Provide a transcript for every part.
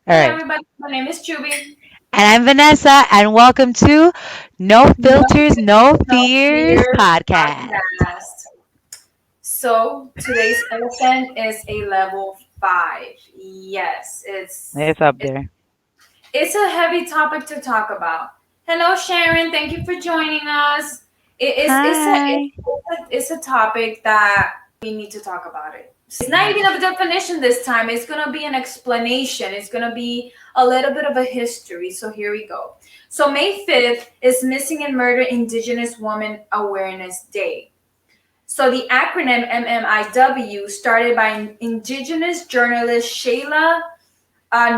All Hello, right. everybody. My name is Juby. And I'm Vanessa, and welcome to No No Filters, No Filters, No Fears Fears podcast. podcast. So today's elephant is a level 5. Yes, It's up it's there. it's a heavy topic to talk about. Hello, Sharon. Thank you for joining us. Hi. It's a topic that we need to talk about it. It's not even a definition this time. It's gonna be an explanation. It's gonna be a little bit of a history. So here we go. So May 5th is Missing and Murdered Indigenous Women Awareness Day. So the acronym MMIW started by Indigenous journalist Shayla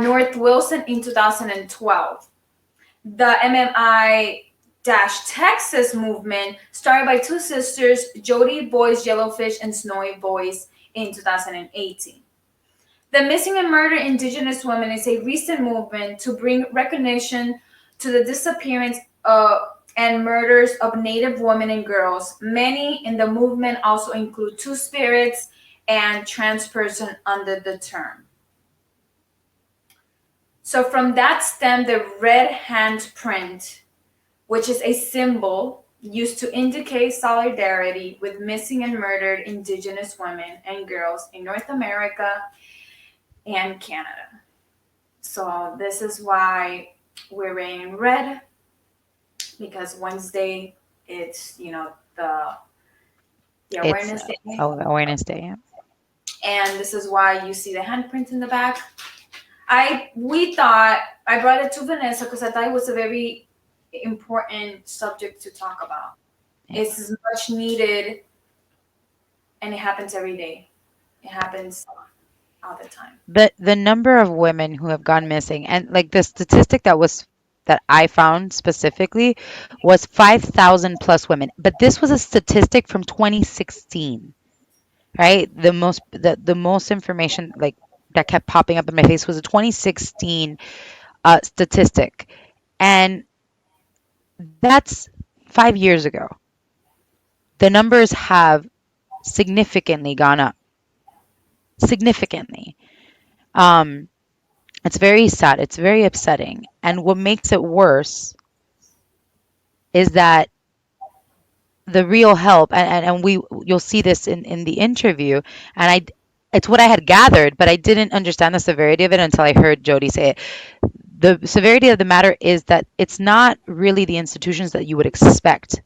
North Wilson in 2012. The MMI Texas movement started by two sisters, Jodi Boys Yellowfish and Snowy Boys, in 2018. The Missing and Murdered Indigenous Women is a recent movement to bring recognition to the disappearance and murders of Native women and girls. Many in the movement also include Two Spirits and trans person under the term. So from that stem the red handprint, which is a symbol used to indicate solidarity with missing and murdered Indigenous women and girls in North America and Canada. So this is why we're wearing red, because Wednesday it's the It's awareness day, Awareness Day. and this is why you see the handprint in the back. We thought I brought it to Vanessa because I thought it was a very important subject to talk about. Yeah. It's much needed, and it happens every day. It happens all the time. The number of women who have gone missing, and like the statistic that I found specifically was 5,000 plus women. But this was a statistic from 2016, right? The most information like that kept popping up in my face was a 2016 statistic, and that's 5 years ago. The numbers have significantly gone up, significantly. Um, it's very sad. It's very upsetting. And what makes it worse is that the real help, and you'll see this in the interview, and it's what I had gathered, but I didn't understand the severity of it until I heard Jody say it. The severity of the matter is that it's not really the institutions that you would expect,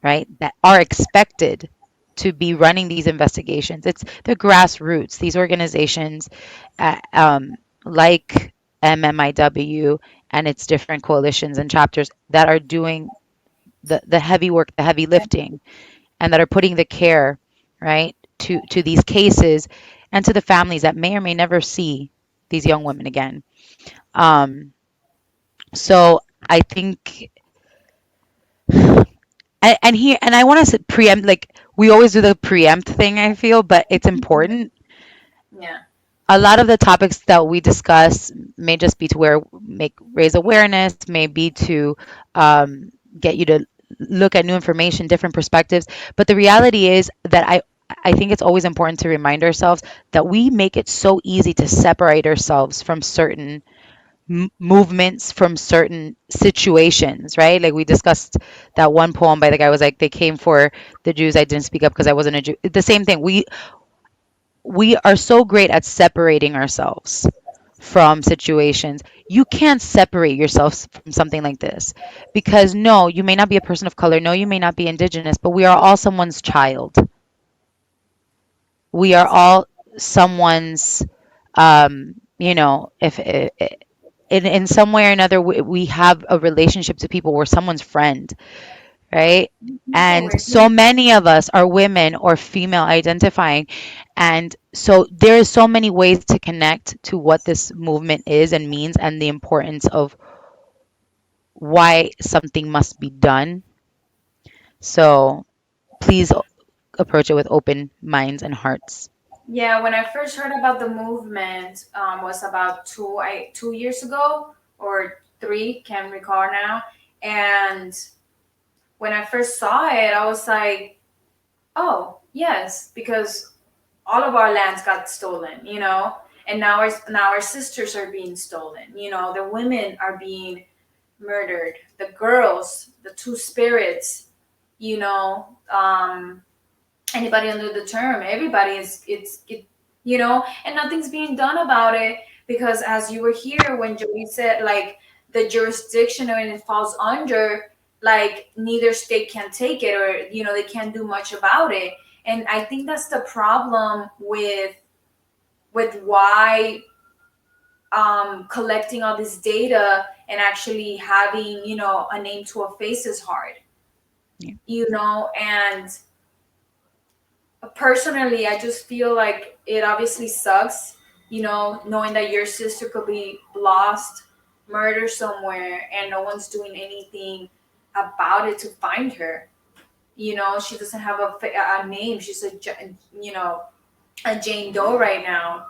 right? That are expected to be running these investigations. It's the grassroots, these organizations like MMIW and its different coalitions and chapters that are doing the heavy work, the heavy lifting, and that are putting the care, right, to these cases and to the families that may or may never see these young women again. Um, so I think and I want to preempt, like we always do the preempt thing, I feel, but it's important. Yeah. A lot of the topics that we discuss may just be to make raise awareness, may be to get you to look at new information, different perspectives. But the reality is that I think it's always important to remind ourselves that we make it so easy to separate ourselves from certain movements, from certain situations, right? Like we discussed that one poem by the guy was like, they came for the Jews, I didn't speak up because I wasn't a Jew. The same thing. We are so great at separating ourselves from situations. You can't separate yourself from something like this because no, you may not be a person of color, no, you may not be indigenous, but we are all someone's child. We are all someone's if in some way or another we have a relationship to people. We're someone's friend, right? So And we're so many of us are women or female identifying, and so there is so many ways to connect to what this movement is and means, and the importance of why something must be done. So please approach it with open minds and hearts. Yeah, when I first heard about the movement, was about 2 years ago or three, can't recall now. And when I first saw it, I was like, oh yes, because all of our lands got stolen, And now our sisters are being stolen. The women are being murdered. The girls, the two spirits, anybody under the term, everybody is and nothing's being done about it, because as you were here when Jodi said, like, the jurisdiction when it falls under, like, neither state can take it, or they can't do much about it. And I think that's the problem with why collecting all this data and actually having a name to a face is hard. Yeah. And personally, I just feel like it obviously sucks, knowing that your sister could be lost, murdered somewhere, and no one's doing anything about it to find her. She doesn't have a name. She's a Jane Doe right now,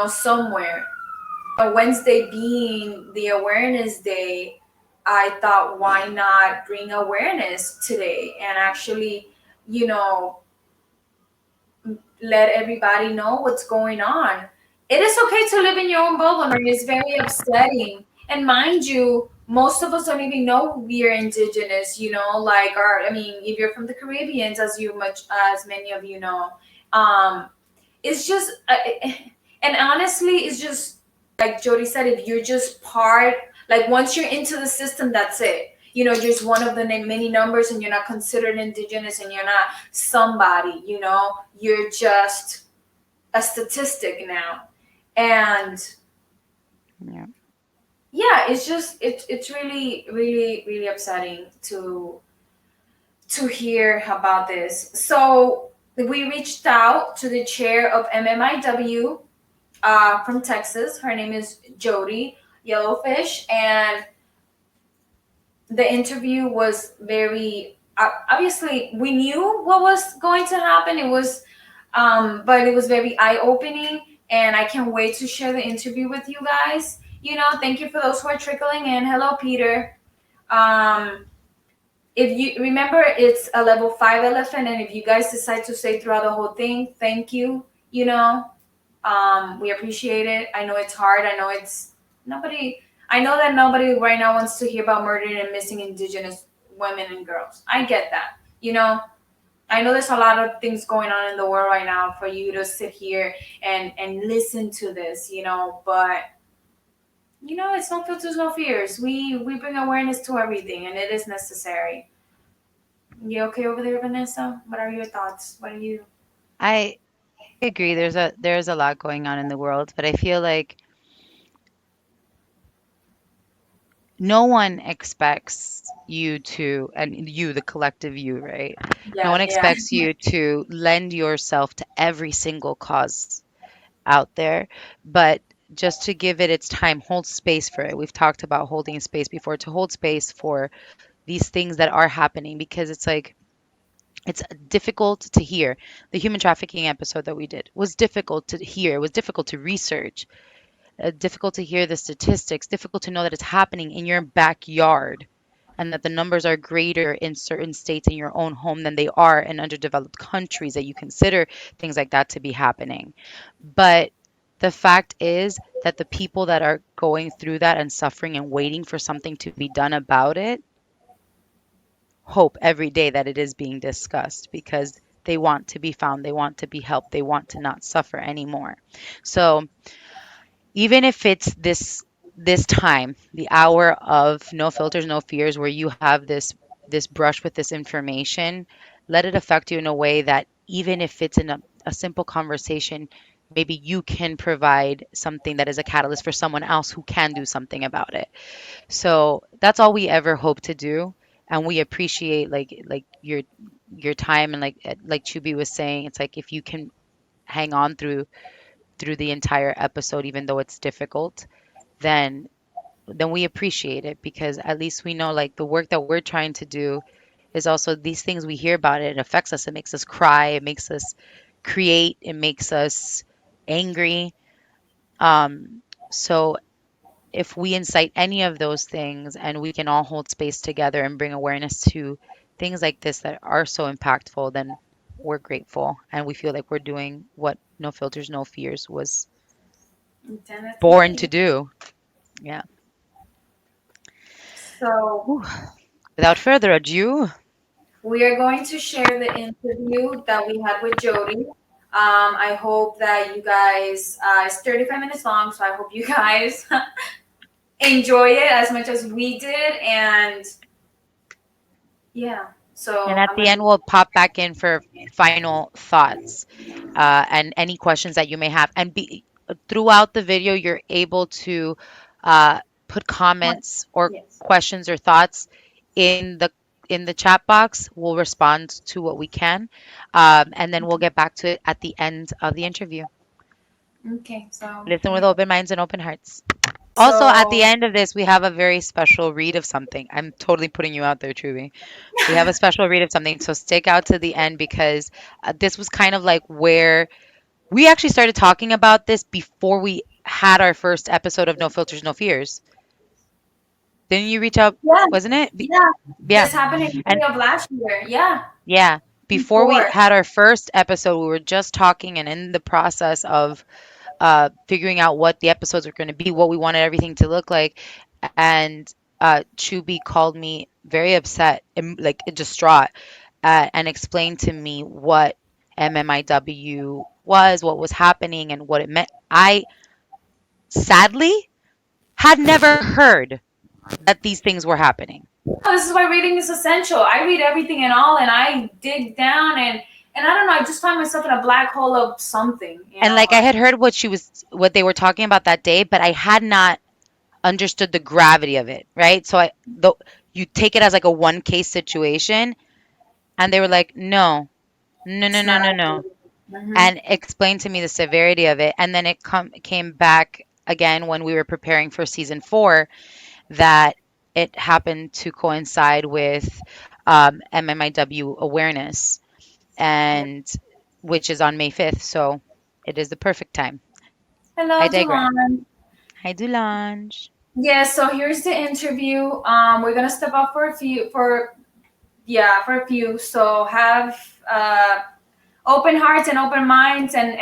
somewhere. Wednesday being the awareness day, I thought, why not bring awareness today and actually, you know, let everybody know what's going on. It is okay to live in your own bubble, and it's very upsetting. And mind you, most of us don't even know we are indigenous. Like, I mean, if you're from the Caribbeans, as many of you know, um, it's just, and honestly, it's just like Jodi said. If you're just part, like, once you're into the system, that's it. You're just one of the many numbers, and you're not considered indigenous, and you're not somebody. You're just a statistic now. And Yeah. yeah, it's really, really, really upsetting to hear about this. So we reached out to the chair of MMIW, from Texas. Her name is Jodi Yellowfish, and the interview was very, obviously we knew what was going to happen. It was, but it was very eye opening, and I can't wait to share the interview with you guys. Thank you for those who are trickling in. Hello, Peter. Um, if you remember, it's a level 5 elephant, and if you guys decide to stay throughout the whole thing, thank you. We appreciate it. I know it's hard. I know it's nobody. I know that nobody right now wants to hear about murdered and missing Indigenous women and girls. I get that. I know there's a lot of things going on in the world right now for you to sit here and listen to this. But it's no filters, no fears. We bring awareness to everything, and it is necessary. You okay over there, Vanessa? What are your thoughts? What are you? I agree. There's a lot going on in the world, but I feel like no one expects you to, and you, the collective you, right? No Yeah, one yeah. expects you to lend yourself to every single cause out there, but just to give it its time, hold space for it. We've talked about holding space before, to hold space for these things that are happening, because it's like it's difficult to hear. The human trafficking episode that we did was difficult to hear. It was difficult to research, difficult to hear the statistics, difficult to know that it's happening in your backyard and that the numbers are greater in certain states in your own home than they are in underdeveloped countries, that you consider things like that to be happening. But the fact is that the people that are going through that and suffering and waiting for something to be done about it hope every day that it is being discussed, because they want to be found, they want to be helped, they want to not suffer anymore. So even if it's this time, the hour of no filters, no fears, where you have this brush with this information, let it affect you in a way that even if it's in a simple conversation, maybe you can provide something that is a catalyst for someone else who can do something about it. So that's all we ever hope to do. And we appreciate like your time, and like Chubi was saying, it's like if you can hang on through the entire episode, even though it's difficult, then we appreciate it, because at least we know like the work that we're trying to do is also these things we hear about it. It affects us. It makes us cry. It makes us create. It makes us angry. So if we incite any of those things and we can all hold space together and bring awareness to things like this that are so impactful, then we're grateful and we feel like we're doing what No Filters, No Fears was In born to Tennessee. do. Yeah. So Whew. Without further ado, we are going to share the interview that we had with Jodi. I hope that you guys, it's 35 minutes long, so I hope you guys enjoy it as much as we did. And yeah, and so at I'm the going end, we'll pop back in for final thoughts and any questions that you may have. And throughout the video, you're able to uh, put to, comments or yes. questions or thoughts in the chat box. We'll respond to what we can, and then we'll get back to it at the end of the interview. Okay, so Listen here with we go. open minds and open hearts. Also, at the So, end of this, we have a very special read of something. I'm totally putting you out there, Truby. We have a special read of something, so stick out to the end because this was kind of like where we actually started talking about this before we had our first episode of No Filters, No Fears. Didn't you reach out? yeah, Wasn't it? yeah, Yeah. this happened in And May of last year. Yeah, yeah, before we before. had our first episode, we were just talking and in the process of figuring out what the episodes were going to be, what we wanted everything to look like. And Chubi called me very upset, like distraught, and explained to me what MMIW was, what was happening, and what it meant. I sadly had never heard that these things were happening. No, this is why reading is essential. I read everything and all, and I dig down, and I don't know. I just find myself in a black hole of something. You And know. like I had heard what they were talking about that day, but I had not understood the gravity of it, right? So you take it as like a one case situation, and they were like, no, no, no, It's no, not no, no, ideal. Hmm. and explained to me the severity of it. And then came back again when we were preparing for season 4 that it happened to coincide with MMIW awareness, and which is on May 5th. So it is the perfect time. I Hello, digress. Delon. Hi, Dulange. Yeah, so here's the interview. We're gonna step up for a few, for yeah, for a few. So have open hearts and open minds, and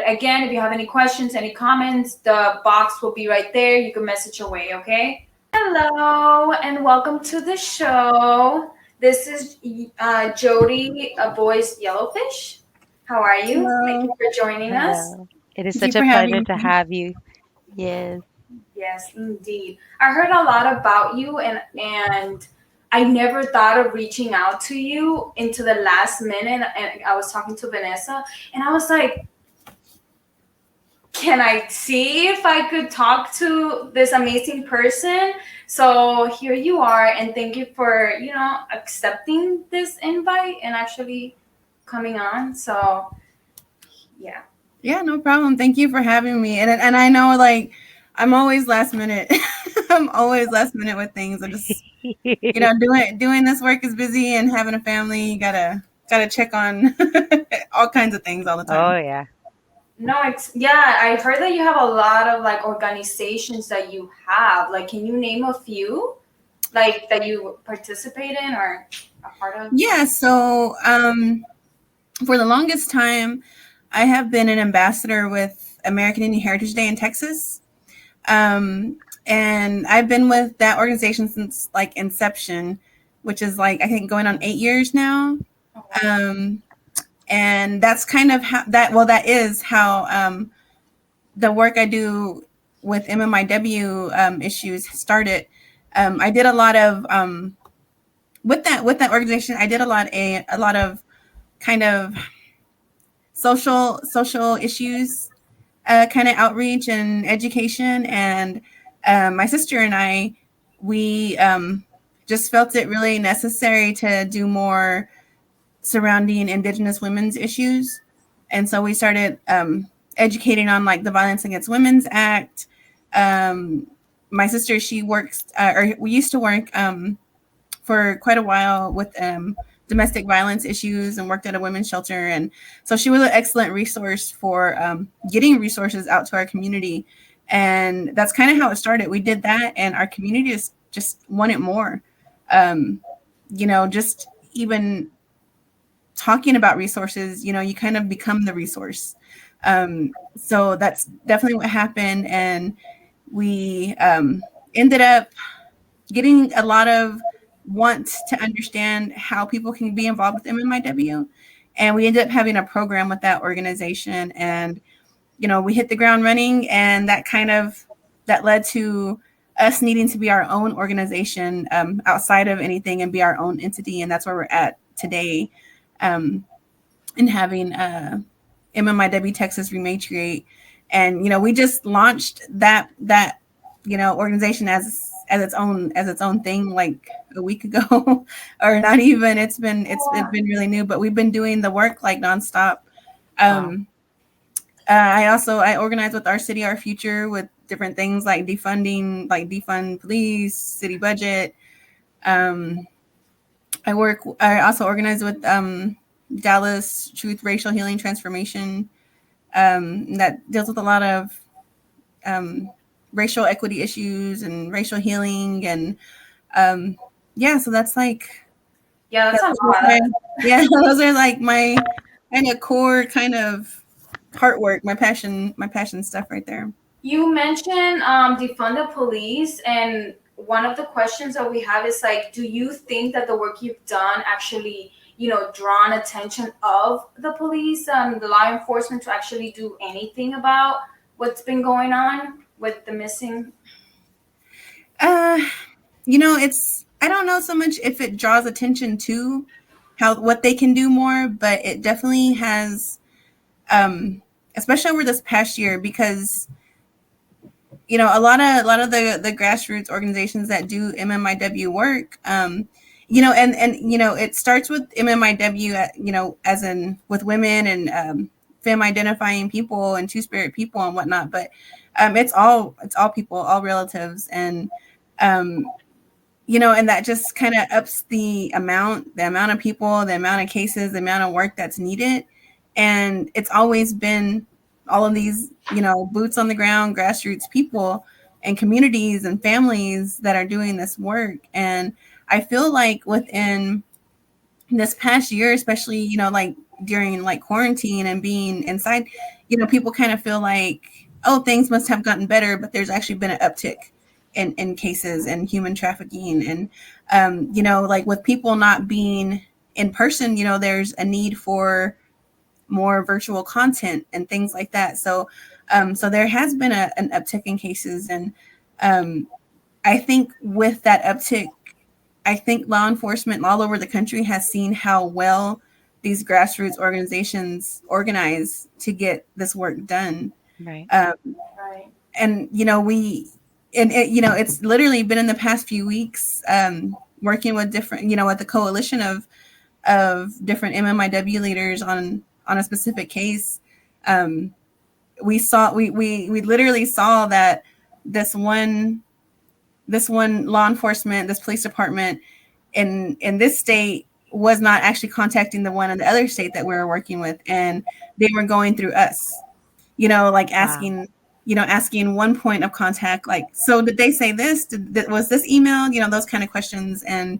again, if you have any questions, any comments, the box will be right there. You can message away. Okay. Hello and welcome to the show. This is Jodi, a voice Yellowfish. How are you? Thank Hello. you for joining us. Hello. It is Thank you such a for pleasure having to me. have you. Yes. Yes, indeed. I heard a lot about you, and I never thought of reaching out to you into the last minute. And I was talking to Vanessa, and I was like, can I see if I could talk to this amazing person? So here you are, and thank you for accepting this invite and actually coming on. So yeah. Yeah, no problem. Thank you for having me. And I know like I'm always last minute. I'm always last minute with things. I just doing this work is busy and having a family, you gotta check on all kinds of things all the Oh, time. yeah. No, it's yeah. I heard that you have a lot of like organizations that you have. Like, can you name a few, like that you participate in or a part of? Yeah, so for the longest time I have been an ambassador with American Indian Heritage Day in Texas. And I've been with that organization since like inception, which is like I think going on 8 years now. Oh, wow. Um, and that's kind of how that is how the work I do with MMIW issues started. I did a lot of with that organization. I did a lot of kind of social issues kind of outreach and education. And my sister and I, we just felt it really necessary to do more surrounding Indigenous women's issues. And so we started educating on like the Violence Against Women's Act. My sister, she works, or we used to work for quite a while with domestic violence issues and worked at a women's shelter. And so she was an excellent resource for getting resources out to our community. And that's kind of how it started. We did that, and our community just wanted more. Um, just even talking about resources, you kind of become the resource. So that's definitely what happened. And we ended up getting a lot of want to understand how people can be involved with MMIW. And we ended up having a program with that organization. And, we hit the ground running, and that led to us needing to be our own organization outside of anything and be our own entity. And that's where we're at today. In having MMIW Texas Rematriate, and we just launched that organization as its own thing like a week ago, or not even. It's been really new, but we've been doing the work like nonstop. Wow. Um, I organize with Our City, Our Future with different things like defunding, like defund police, city budget. Um, I also organize with Dallas Truth Racial Healing Transformation, that deals with a lot of um, racial equity issues and racial healing. And yeah, so that's like Yeah, that's that's a my, lot. yeah, those are like my kind of core kind of heart work, my passion stuff right there. You mentioned defund the police, and one of the questions that we have is like, do you think that the work you've done actually, drawn attention of the police and the law enforcement to actually do anything about what's been going on with the missing? Uh, it's I don't know so much if it draws attention to what they can do more, but it definitely has, especially over this past year, because a lot of the grassroots organizations that do MMIW work, and it starts with MMIW, as in with women and femme identifying people and two spirit people and whatnot, but it's all people, all relatives. And um, and that just kind of ups the amount of people, the amount of cases, the amount of work that's needed. And it's always been all of these, boots on the ground, grassroots people and communities and families that are doing this work. And I feel like within this past year, especially, like during like quarantine and being inside, people kind of feel like, oh, things must have gotten better, but there's actually been an uptick in cases and human trafficking. And, like with people not being in person, there's a need for more virtual content and things like that. So there has been an uptick in cases. And um, I think with that uptick, I think law enforcement all over the country has seen how well these grassroots organizations organize to get this work done. Right. Um, Right. and it's literally been in the past few weeks, working with different, with the coalition of different MMIW leaders on a specific case. Um, we literally saw that this one law enforcement, this police department in this state was not actually contacting the one in the other state that we were working with, and they were going through us, like Wow. asking one point of contact, like, so did they say this, was this email, those kind of questions. And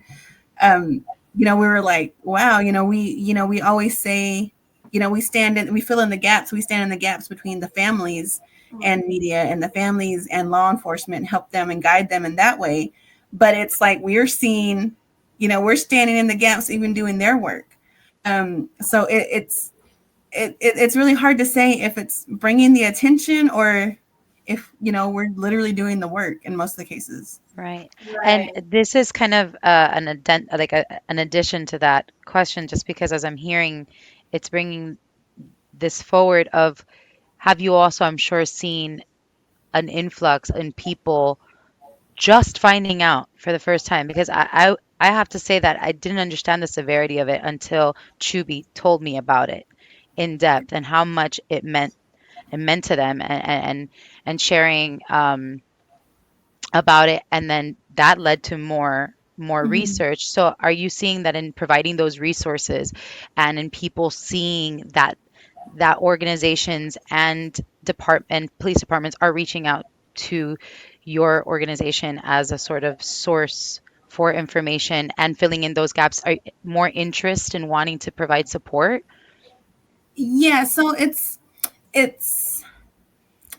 um, we were like, wow, we always say, we fill in the gaps, we stand in the gaps between the families and media, and the families and law enforcement, help them and guide them in that way. But it's like we're seeing, we're standing in the gaps, even doing their work. So it's really hard to say if it's bringing the attention, or if we're literally doing the work in most of the cases. Right. And Right. this is kind of an addition to that question, just because as I'm hearing, it's bringing this forward of, have you also, I'm sure, seen an influx in people just finding out for the first time? Because I have to say that I didn't understand the severity of it until Chubi told me about it in depth and how much it meant to them, and sharing about it, and then that led to more Mhm. research. So are you seeing that in providing those resources, and in people seeing that organizations and police departments are reaching out to your organization as a sort of source for information and filling in those gaps, are more interest in wanting to provide support? Yeah, so it's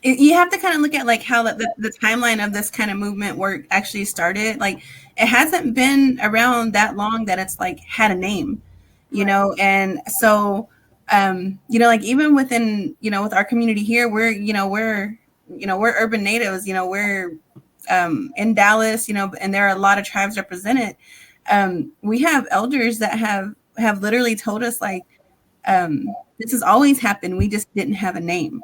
you have to kind of look at like how the timeline of this kind of movement work actually started. Like it hasn't been around that long that it's like had a name, you Right. know. And so you know, like even within, you know, with our community here, we're urban natives, you know, we're in Dallas, you know, and there are a lot of tribes represented. We have elders that have literally told us like, this has always happened, we just didn't have a name.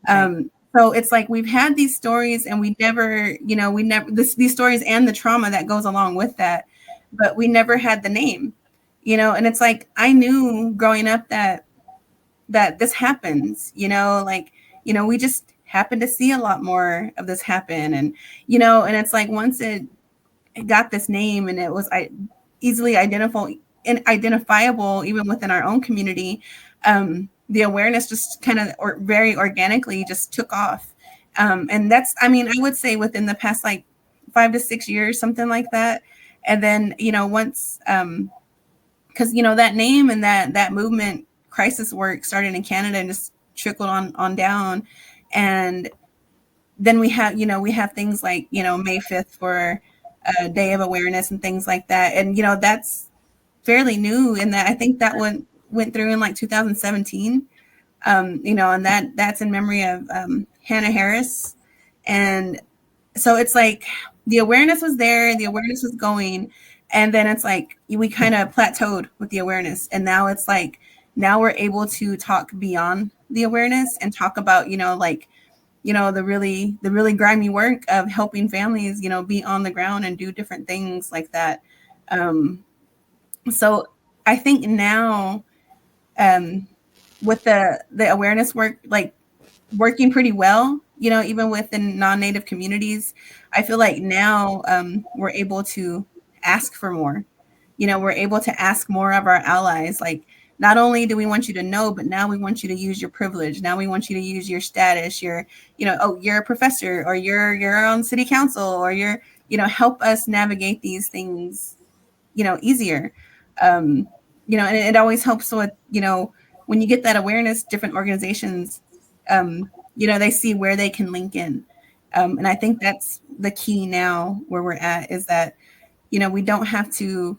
Right. So it's like we've had these stories and we never, you know, these stories and the trauma that goes along with that, but we never had the name, you know. And it's like I knew growing up that this happens, you know, like, you know, we just happen to see a lot more of this happen. And, you know, and it's like once it got this name and it was easily identifiable even within our own community, the awareness just kind of very organically just took off. And that's, I mean, I would say within the past like 5 to 6 years, something like that. And then, you know, once because, you know, that name and that movement crisis work started in Canada and just trickled on down. And then we have, you know, we have things like, you know, May 5th for a day of awareness and things like that. And, you know, that's fairly new in that I think that one went through in like 2017. You know, and that's in memory of Hannah Harris. And so it's like the awareness was there, the awareness was going, and then it's like we kind of plateaued with the awareness. And now it's like now we're able to talk beyond the awareness and talk about, you know, like, you know, the really grimy work of helping families, you know, be on the ground and do different things like that. Um, so I think now, um, with the awareness work, like working pretty well, you know, even within non-native communities, I feel like now we're able to ask for more. You know, we're able to ask more of our allies. Like, not only do we want you to know, but now we want you to use your privilege. Now we want you to use your status. You know, oh, you're a professor, or you're on city council, or you know, help us navigate these things, you know, easier. Um, you know, and it always helps with, you know, when you get that awareness, different organizations, you know, they see where they can link in. And I think that's the key now where we're at, is that, you know, we don't have to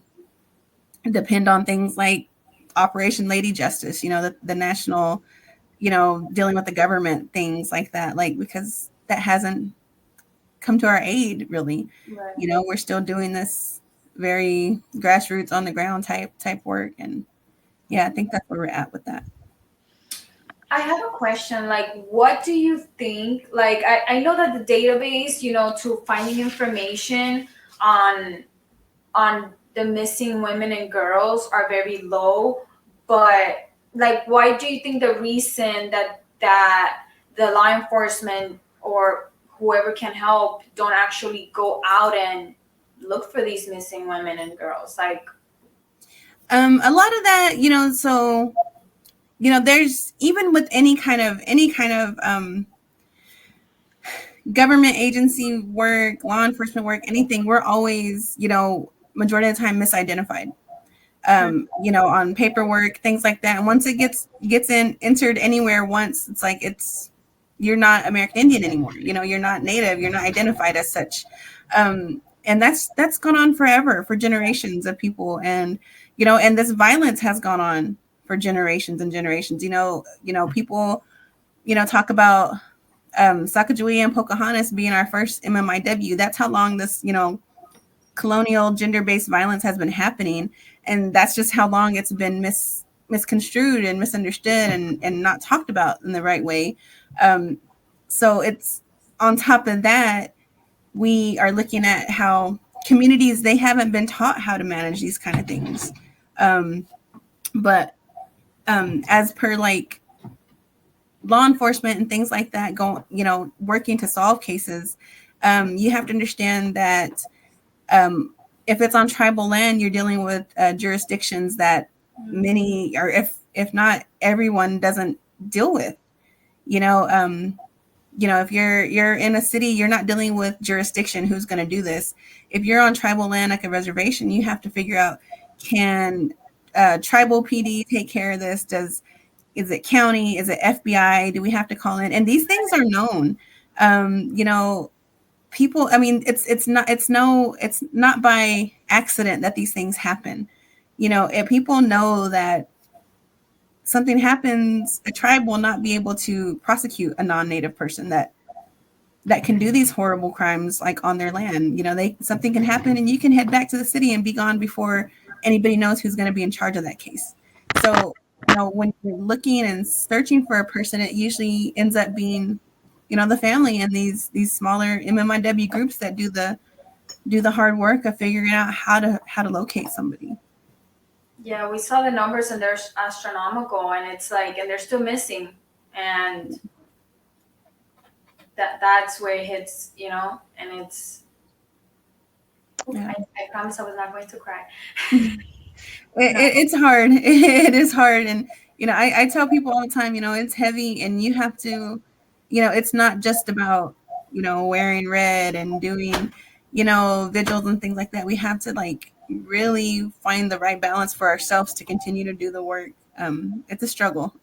depend on things like Operation Lady Justice, you know, the national, you know, dealing with the government, things like that, like, because that hasn't come to our aid really. Right. You know, we're still doing this very grassroots on the ground type work. And yeah, I think that's where we're at with that. I have a question. Like, what do you think? Like, I know that the database, you know, to finding information on the missing women and girls are very low. But like, why do you think the reason that the law enforcement or whoever can help don't actually go out and look for these missing women and girls? Like, A lot of that, you know, so, you know, there's even with any kind of government agency work, law enforcement work, anything, we're always, you know, majority of the time misidentified. You know, on paperwork, things like that. And once it gets entered anywhere once, it's like you're not American Indian anymore. You know, you're not Native, you're not identified as such. And that's gone on forever, for generations of people. And, you know, and this violence has gone on for generations and generations. You know, people, you know, talk about Sacagawea and Pocahontas being our first MMIW. That's how long this, you know, colonial gender-based violence has been happening. And that's just how long it's been misconstrued and misunderstood and not talked about in the right way. So it's on top of that, we are looking at how communities, they haven't been taught how to manage these kind of things. But as per like law enforcement and things like that, go, you know, working to solve cases, you have to understand that if it's on tribal land, you're dealing with jurisdictions that many, or if not everyone, doesn't deal with. You know, if you're in a city, you're not dealing with jurisdiction who's going to do this. If you're on tribal land, like a reservation, you have to figure out, can tribal PD take care of this? Is it county? Is it FBI? Do we have to call in? And these things are known. You know, people, I mean, it's not by accident that these things happen. You know, if people know that something happens, a tribe will not be able to prosecute a non-native person that can do these horrible crimes like on their land. You know, something can happen and you can head back to the city and be gone before anybody knows who's going to be in charge of that case. So, you know, when you're looking and searching for a person, it usually ends up being, you know, the family and these smaller MMIW groups that do the hard work of figuring out how to locate somebody. Yeah, we saw the numbers and they're astronomical, and it's like, and they're still missing, and that's where it hits, you know, and it's. Yeah. I promise I was not going to cry. It's hard. It is hard. And, you know, I tell people all the time, you know, it's heavy and you have to, you know, it's not just about, you know, wearing red and doing, you know, vigils and things like that. We have to like really find the right balance for ourselves to continue to do the work. It's a struggle.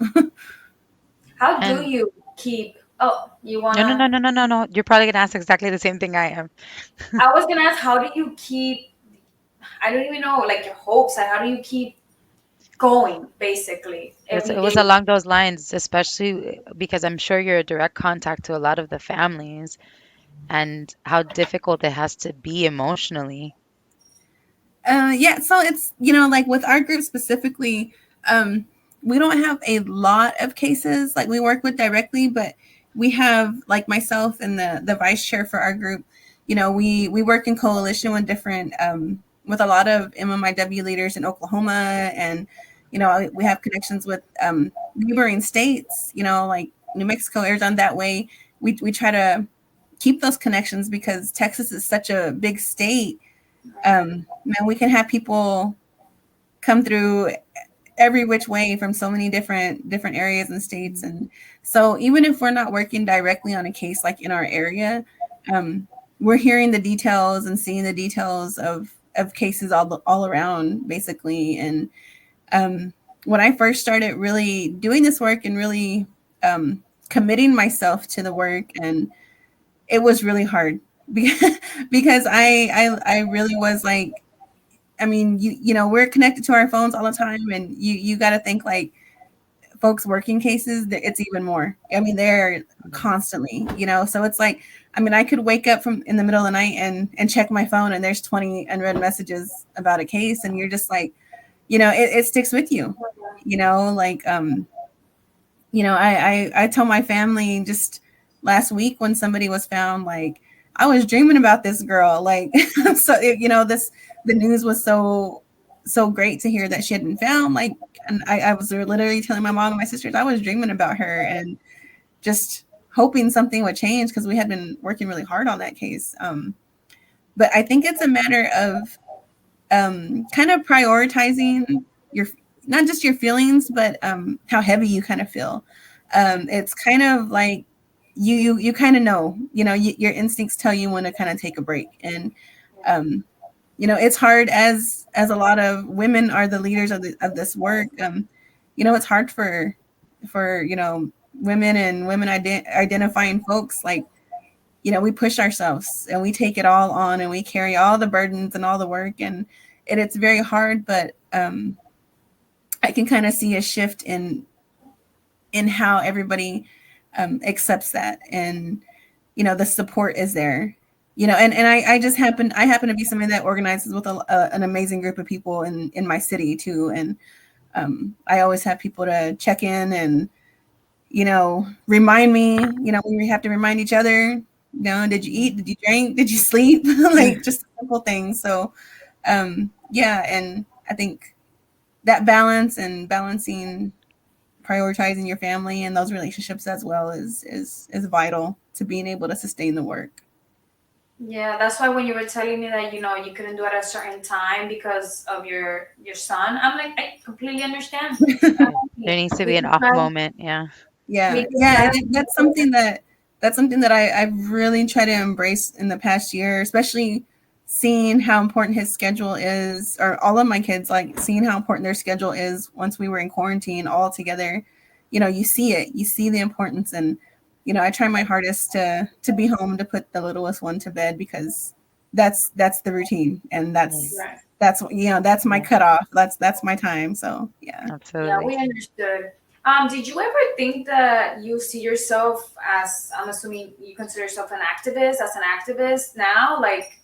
How do And you keep? Oh, you no, no, no, wanna? no, no, no, no. You're probably gonna ask exactly the same thing I am. I was gonna ask, how do you keep? I don't even know, like your hopes. Like, how do you keep going, basically, It every was day? along those lines, especially because I'm sure you're a direct contact to a lot of the families and how difficult it has to be emotionally. Yeah, so it's, you know, like with our group specifically, um, we don't have a lot of cases like we work with directly, but we have like myself and the vice chair for our group. You know, we work in coalition with different with a lot of MMIW leaders in Oklahoma, and you know we have connections with neighboring states. You know, like New Mexico, Arizona. That way, we try to keep those connections because Texas is such a big state. Man, we can have people come through every which way from so many different areas and states. And so even if we're not working directly on a case like in our area, we're hearing the details and seeing the details of cases all around basically. And when I first started really doing this work and really committing myself to the work, and it was really hard because I really was like, I mean, you know, we're connected to our phones all the time, and you got to think like folks working cases, it's even more. I mean, they're constantly, you know, so it's like, I mean, I could wake up from in the middle of the night and check my phone, and there's 20 unread messages about a case, and you're just like, you know, it sticks with you, you know, like you know, I told my family just last week when somebody was found, like I was dreaming about this girl, like so you know, the news was so great to hear that she had been found, like, and I was literally telling my mom and my sisters I was dreaming about her and just hoping something would change because we had been working really hard on that case. But I think it's a matter of kind of prioritizing your, not just your feelings, but how heavy you kind of feel. It's kind of like you kind of know, you know, your instincts tell you when to kind of take a break. And you know, it's hard as a lot of women are the leaders of this work. You know, it's hard for you know, women and women identifying folks, like, you know, we push ourselves and we take it all on and we carry all the burdens and all the work, and it's very hard. But I can kind of see a shift in how everybody accepts that, and you know, the support is there, you know. And I happen to be somebody that organizes with an amazing group of people in my city too. And I always have people to check in and, you know, remind me, you know, we have to remind each other, you know, did you eat, did you drink, did you sleep? Like just simple things. So yeah, and I think that balance and balancing, prioritizing your family and those relationships as well is vital to being able to sustain the work. Yeah, that's why when you were telling me that, you know, you couldn't do it at a certain time because of your son, I'm like, I completely understand. Yeah. There needs to We be an can off try. moment. Yeah. Yeah, We can yeah, try. and that's something that I've really tried to embrace in the past year, especially seeing how important his schedule is, or all of my kids, like seeing how important their schedule is once we were in quarantine all together. you see it, you see the importance. And I try my hardest to be home to put the littlest one to bed, because that's the routine, and Yes. Right. that's my Yeah. cutoff. That's my time. So yeah. Yeah, Absolutely. we understood. Did you ever think that you see yourself as, I'm assuming you consider yourself an activist, as an activist now? Like,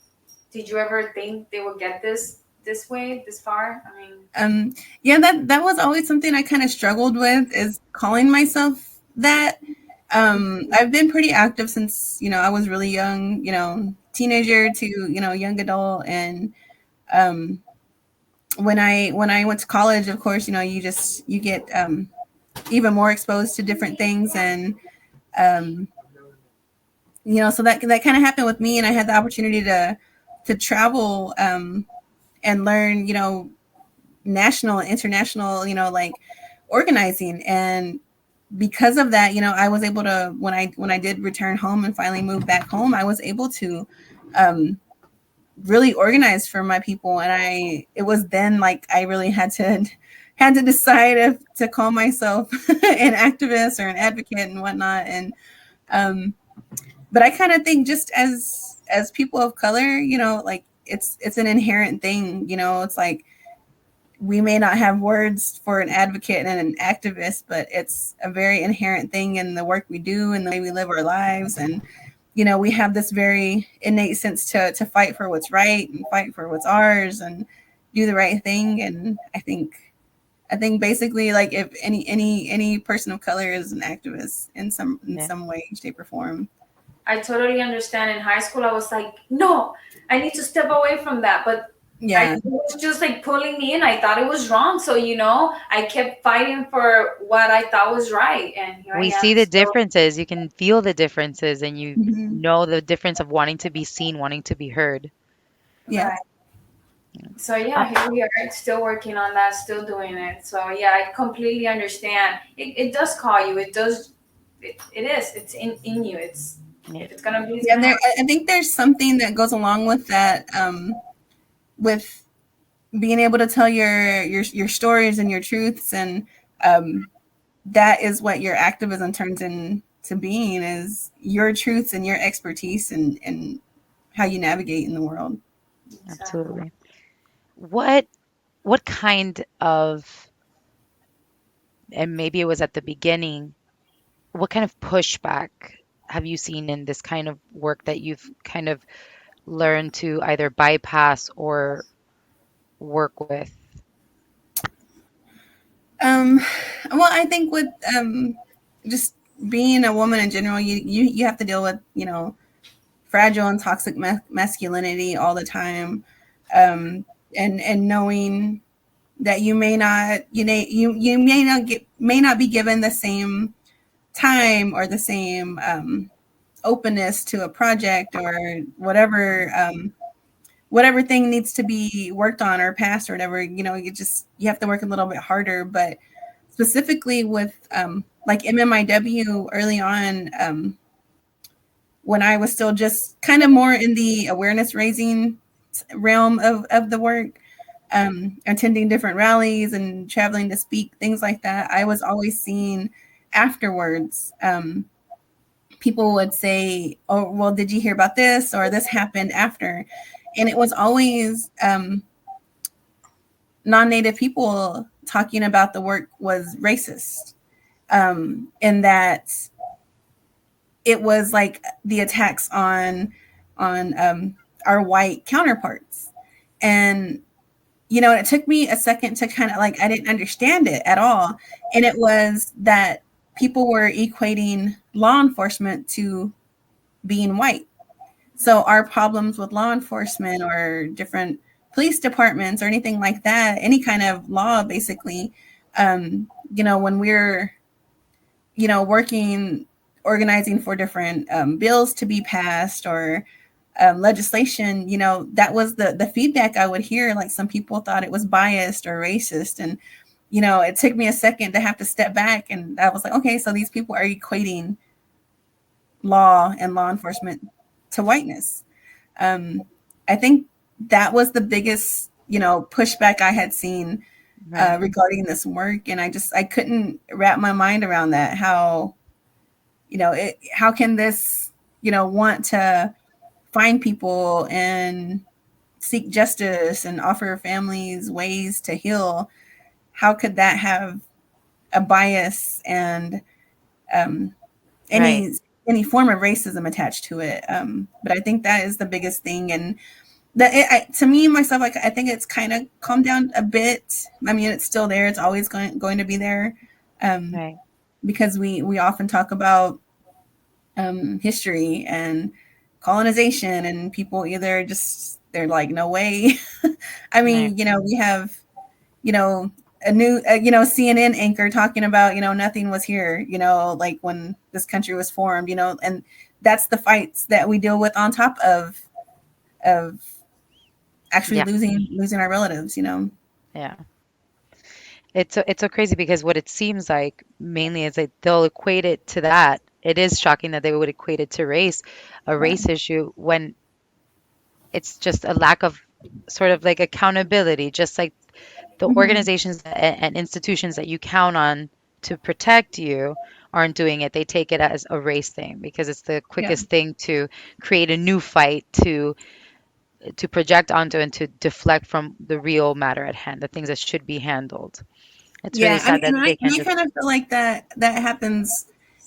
did you ever think they would get this way, this far? I mean, Yeah, that was always something I kind of struggled with, is calling myself that. I've been pretty active since I was really young, teenager to young adult. And um, when I went to college, of course, you get even more exposed to different things. And um, so that kind of happened with me, and I had the opportunity to travel, and learn national and international, like organizing. And because of that, I was able to, when I did return home and finally moved back home, I was able to um, really organize for my people. And it was then, like, I really had to decide if to call myself an activist or an advocate and whatnot. And but I kind of think, just as people of color, like, it's an inherent thing. It's like, we may not have words for an advocate and an activist, but it's a very inherent thing in the work we do and the way we live our lives. And we have this very innate sense to fight for what's right and fight for what's ours and do the right thing. And I think basically, like, if any person of color is an activist in some Yeah. way, shape, or form. I totally understand. In high school, I was like, no, I need to step away from that. But Yeah. it was just like pulling me in. I thought it was wrong. So, I kept fighting for what I thought was right. And here I We am. see the So, differences. You can feel the differences, and you Hmm. know the difference of wanting to be seen, wanting to be heard. Yeah. right. So, Uh, yeah, here we are, still working on that, still doing it. So, yeah, I completely understand. It does call you. It does. It is. It's in you. yeah. If it's going to be, it's Yeah, going to happen. I think there's something that goes along with that, with being able to tell your stories and your truths. And um, that is what your activism turns into being, is your truths and your expertise, and how you navigate in the world. Exactly. Absolutely. What what kind of, and maybe it was at the beginning, what kind of pushback have you seen in this kind of work that you've kind of learned to either bypass or work with? um, well, I think with just being a woman in general, you have to deal with fragile and toxic masculinity all the time. And knowing that you may not be given the same time or the same openness to a project, or whatever thing needs to be worked on or passed or whatever. You have to work a little bit harder. But specifically with like MMIW early on, when I was still just kind of more in the awareness raising realm of the work, attending different rallies and traveling to speak, things like that, I was always seeing afterwards, people would say, "Oh, well, did you hear about this?" or "This happened after." And it was always non-native people talking about the work was racist, and that it was like the attacks on our white counterparts. And it took me a second to kind of, like, I didn't understand it at all. And it was that people were equating law enforcement to being white. So our problems with law enforcement or different police departments or anything like that, any kind of law, basically, when we're working, organizing for different bills to be passed, or legislation, that was the feedback I would hear. Like, some people thought it was biased or racist. And it took me a second to have to step back, and I was like, okay, so these people are equating law and law enforcement to whiteness. um, I think that was the biggest pushback I had seen, Right. regarding this work, and I couldn't wrap my mind around that. How how can this want to find people and seek justice and offer families ways to heal? How could that have a bias and um, Right. any any form of racism attached to it? But I think that is the biggest thing, and that to me myself, like I think it's kind of calmed down a bit. I mean, it's still there. It's always going to be there, um, Right. because we often talk about history and colonization, and people either just they're like, no way. I Right. mean, we have you know a new CNN anchor talking about nothing was here, like when this country was formed, and that's the fights that we deal with on top of actually Yeah. losing our relatives. Yeah. It's so crazy because what it seems like mainly is that they'll equate it to that. It is shocking that they would equate it to race, a Yeah. race issue, when it's just a lack of sort of like accountability, just like the Hmm. organizations and institutions that you count on to protect you aren't doing it. They take it as a race thing because it's the Yeah. quickest thing to create a new fight to project onto and to deflect from the real matter at hand, the things that should be handled. It's really Yeah, I sad mean, that they and can't I just kind of feel like that happens.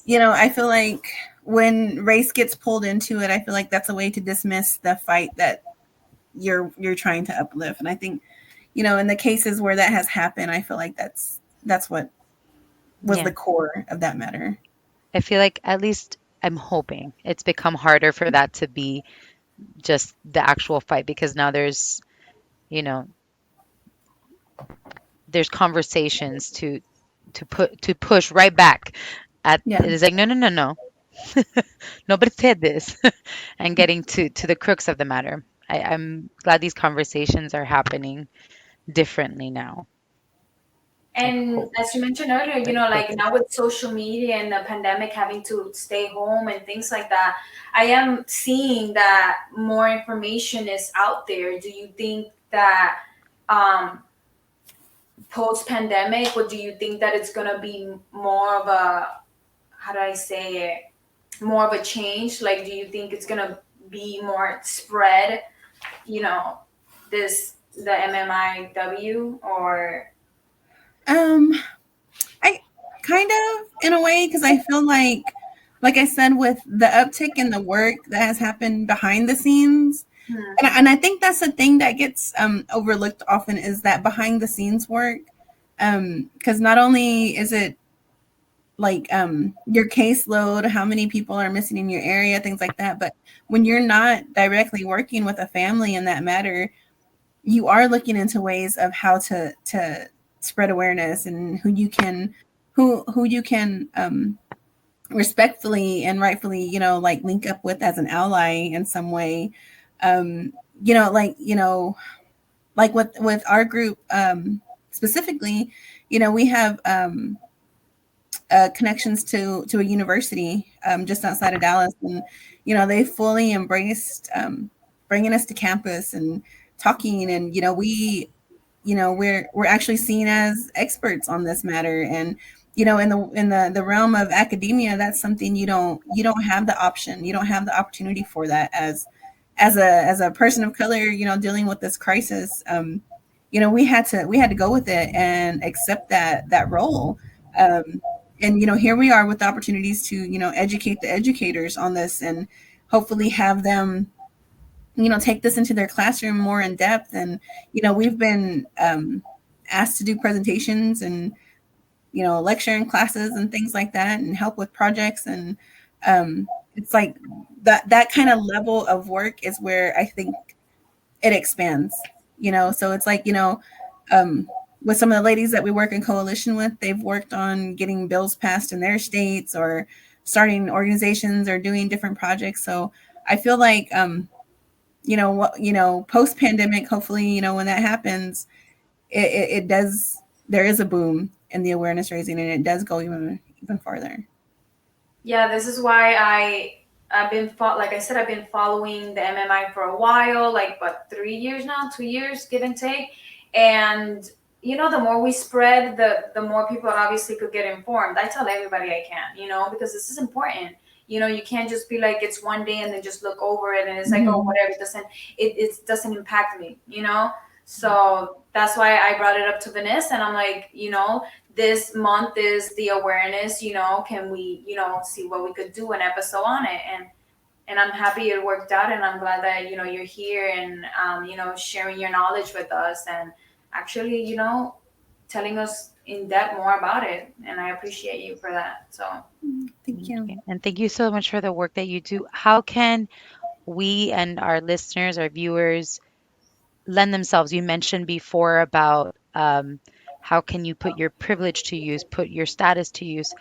I feel like when race gets pulled into it, I feel like that's a way to dismiss the fight that you're trying to uplift. And I think, in the cases where that has happened, I feel like that's what was yeah. the core of that matter. I feel like at least I'm hoping it's become harder for that to be just the actual fight because now you know, there's conversations to push right back at Yeah. it is like no, no, no, no. Nobody said this. And getting to the crux of the matter. I'm glad these conversations are happening differently now. I And hope as you mentioned earlier, that like fixes. now with social media and the pandemic having to stay home and things like that, I am seeing that more information is out there. Do you think that um, post pandemic, or do you think that it's going to be more of a, how do I say it, more of a change? Like, do you think it's going to be more spread, you know, the MMIW, or Um, I kind of in a way, because I feel like I said, with the uptick in the work that has happened behind the scenes, hmm, and I think that's the thing that gets overlooked often, is that behind the scenes work. Because not only is it like your caseload, how many people are missing in your area, things like that, but when you're not directly working with a family in that matter, you are looking into ways of how to spread awareness, and who you can respectfully and rightfully like link up with as an ally in some way. um like like with our group specifically, we have connections to a university just outside of Dallas, and they fully embraced bringing us to campus and talking, and we're actually seen as experts on this matter. And in the realm of academia, that's something you don't have the option, you don't have the opportunity for that as a person of color, dealing with this crisis. We had to go with it and accept that role. um, and here we are with the opportunities to educate the educators on this, and hopefully have them take this into their classroom more in depth. And we've been asked to do presentations and lecture in classes and things like that, and help with projects. And it's like that kind of level of work is where I think it expands. So it's like, um, with some of the ladies that we work in coalition with, they've worked on getting bills passed in their states, or starting organizations, or doing different projects. So I feel like what post pandemic, hopefully, when that happens, it does, there is a boom in the awareness raising, and it does go even farther. yeah, this is why I've been like I said, I've been following the MMI for a while, like what, 3 years now, 2 years, give and take. And the more we spread, the more people obviously could get informed. I tell everybody I can, because this is important. You can't just be like it's one day and then just look over it and it's like, oh, Mhm. whatever. It doesn't impact me. So that's why I brought it up to Vanessa, and I'm like, this month is the awareness. Can we, see what we could do an episode on it, and I'm happy it worked out, and I'm glad that you're here and sharing your knowledge with us, and actually telling us in depth more about it, and I appreciate you for that. So Thank Thank you. you. And thank you so much for the work that you do. How can we and our listeners, our viewers, lend themselves? You mentioned before about how can you put your privilege to use, put your status to use.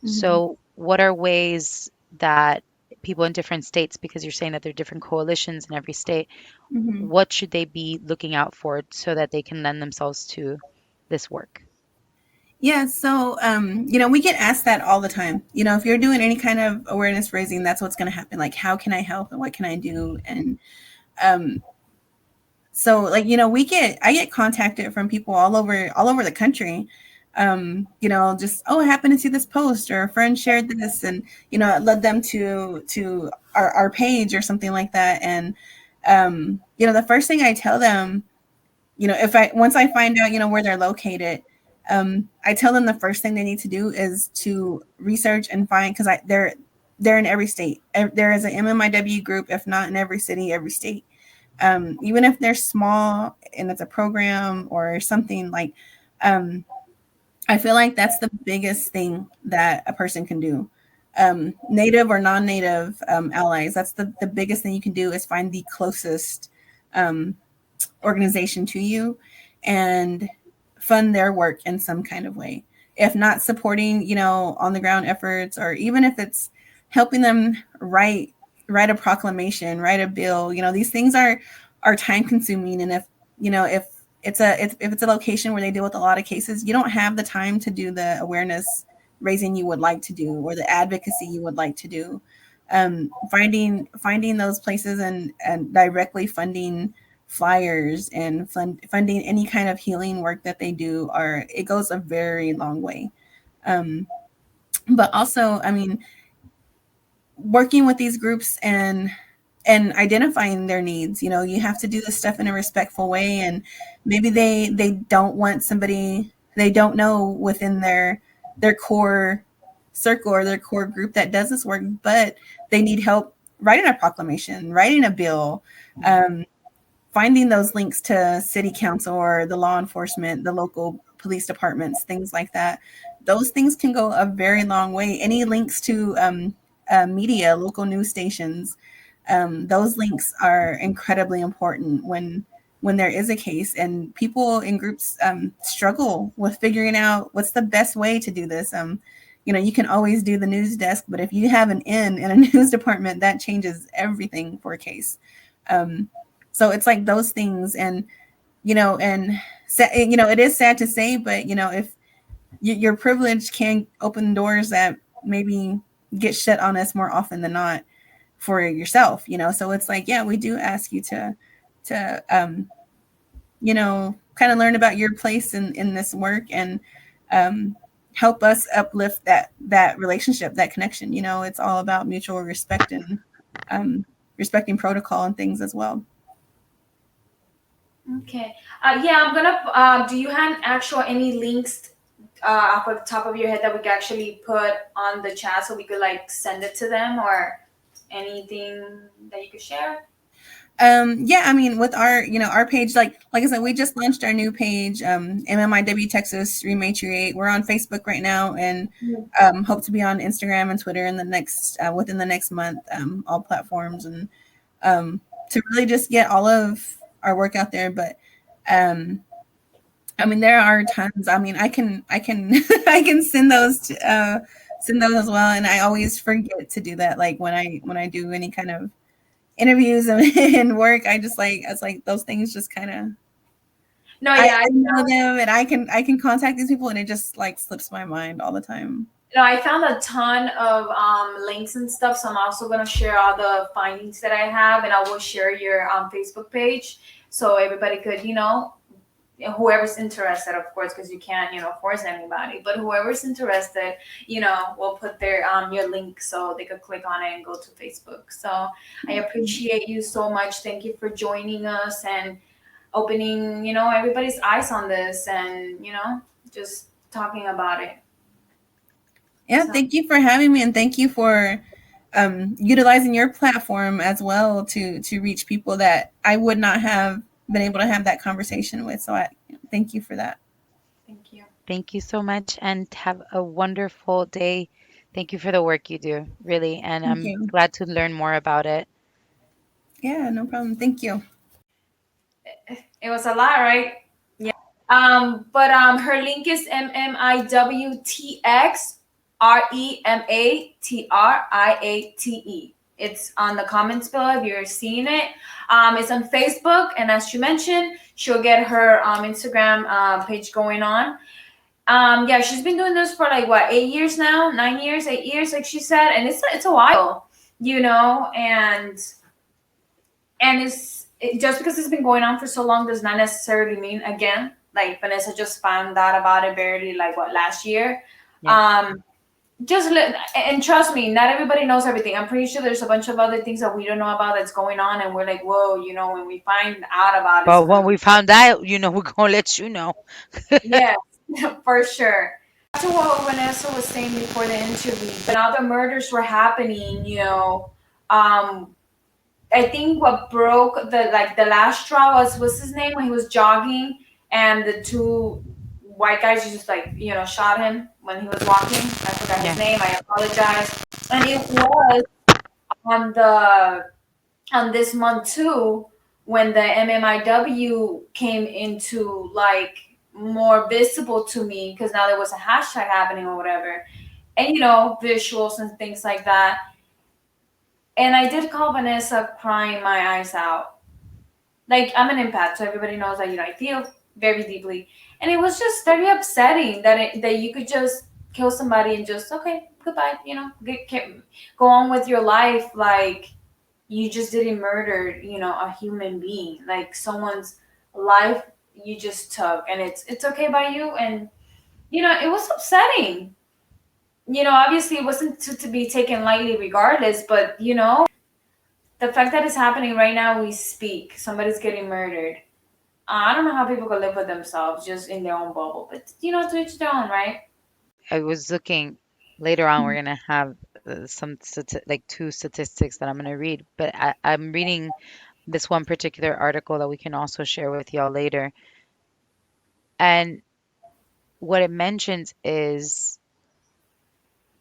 Mhm. So, what are ways that people in different states, because you're saying that there are different coalitions in every state, Mhm. what should they be looking out for so that they can lend themselves to this work? Yeah, so we get asked that all the time. If you're doing any kind of awareness raising, that's what's going to happen. Like, how can I help and what can I do? And um, so, like, I get contacted from people all over the country. Just, oh, I happened to see this post, or a friend shared this, and it led them to our page or something like that. And the first thing I tell them, if I once I find out, where they're located, I tell them the first thing they need to do is to research and find, because they're in every state. There is an MMIW group, if not in every city, every state. Even if they're small and it's a program or something like, um, I feel like that's the biggest thing that a person can do. Native or non-native allies. That's the biggest thing you can do, is find the closest um, organization to you and fund their work in some kind of way. If not supporting, on the ground efforts, or even if it's helping them write a proclamation, write a bill, these things are time consuming. And if it's a location where they deal with a lot of cases, you don't have the time to do the awareness raising you would like to do, or the advocacy you would like to do. Finding those places and directly funding flyers and funding any kind of healing work that they do, or it goes a very long way. Um, but also, I mean, working with these groups and identifying their needs, you have to do this stuff in a respectful way. And maybe they don't want somebody they don't know within their core circle or their core group that does this work, but they need help writing a proclamation, writing a bill, um, finding those links to city council or the law enforcement, the local police departments, things like that. Those things can go a very long way. Any links to media, local news stations, those links are incredibly important when there is a case and people in groups struggle with figuring out what's the best way to do this. You can always do the news desk, but if you have an N in a news department, that changes everything for a case. Um, so it's like those things, and it is sad to say, but if your privilege can open doors that maybe get shut on us more often than not for yourself. So it's like, yeah, we do ask you to kind of learn about your place in this work, and um, help us uplift that relationship, that connection. It's all about mutual respect and respecting protocol and things as well. okay, yeah, I'm gonna. Do you have actual any links off of the top of your head that we could actually put on the chat so we could like send it to them, or anything that you could share? Yeah, I mean, with our page, like I said, we just launched our new page, MMIW Texas Rematriate. We're on Facebook right now, and hope to be on Instagram and Twitter in the next within the next month, all platforms, and to really just get all of our work out there. But I mean, there are tons. I mean, I can I can send those as well, and I always forget to do that. Like when I do any kind of interviews and work, I was like those things just kind of, No, I yeah, know them, and I can contact these people, and it just like slips my mind all the time. I found a ton of links and stuff, so I'm also gonna share all the findings that I have, and I will share your Facebook page so everybody could, whoever's interested, of course, because you can't, force anybody, but whoever's interested, will put their your link so they could click on it and go to Facebook. So I appreciate you so much. Thank you for joining us and opening, everybody's eyes on this, and just talking about it. Yeah, So thank you for having me, and thank you for utilizing your platform as well to reach people that I would not have been able to have that conversation with. So I thank you for that. thank you. Thank you so much and have a wonderful day. Thank you for the work you do, really. And Thank I'm you. glad to learn more about it. Yeah, no problem. Thank you. It was a lot, right? But her link is MMIWTXREMATRIATE. It's on the comments below if you're seeing it. It's on Facebook, and as she mentioned, she'll get her Instagram page going on. Yeah, she's been doing this for like what, 8 years now, 9 years, 8 years, like she said, and it's a while, and just because it's been going on for so long does not necessarily mean, again, like Vanessa just found out about it barely, like what, last year. Yeah. um and trust me, not everybody knows everything. I'm pretty sure there's a bunch of other things that we don't know about that's going on, and we're like, whoa, when we find out about it, it's But gonna when be, we found out, we're going to let you know. yeah. For sure. To what Vanessa was saying before the interview, when all the murders were happening, um I think what broke the last straw was, what's his name, when he was jogging and the two white guys just like, shot him when he was walking. I forgot his Yeah. name. I apologize. And it was on the on this month too, when the MMIW came into like more visible to me, because now there was a hashtag happening or whatever, and visuals and things like that. And I did call Vanessa crying my eyes out. Like, I'm an empath, so everybody knows that I feel very deeply, and it was just very upsetting that you could just kill somebody and just, okay, goodbye, go on with your life, like you just didn't murder, a human being, like someone's life you just took, and it's okay by you, and it was upsetting. Obviously it wasn't to be taken lightly regardless, but the fact that it's happening right now, we speak, somebody's getting murdered. I don't know how people can live with themselves just in their own bubble, but to each their own, right? I was looking later on, we're going to have like two statistics that I'm going to read, but I'm reading this one particular article that we can also share with y'all later. And what it mentions is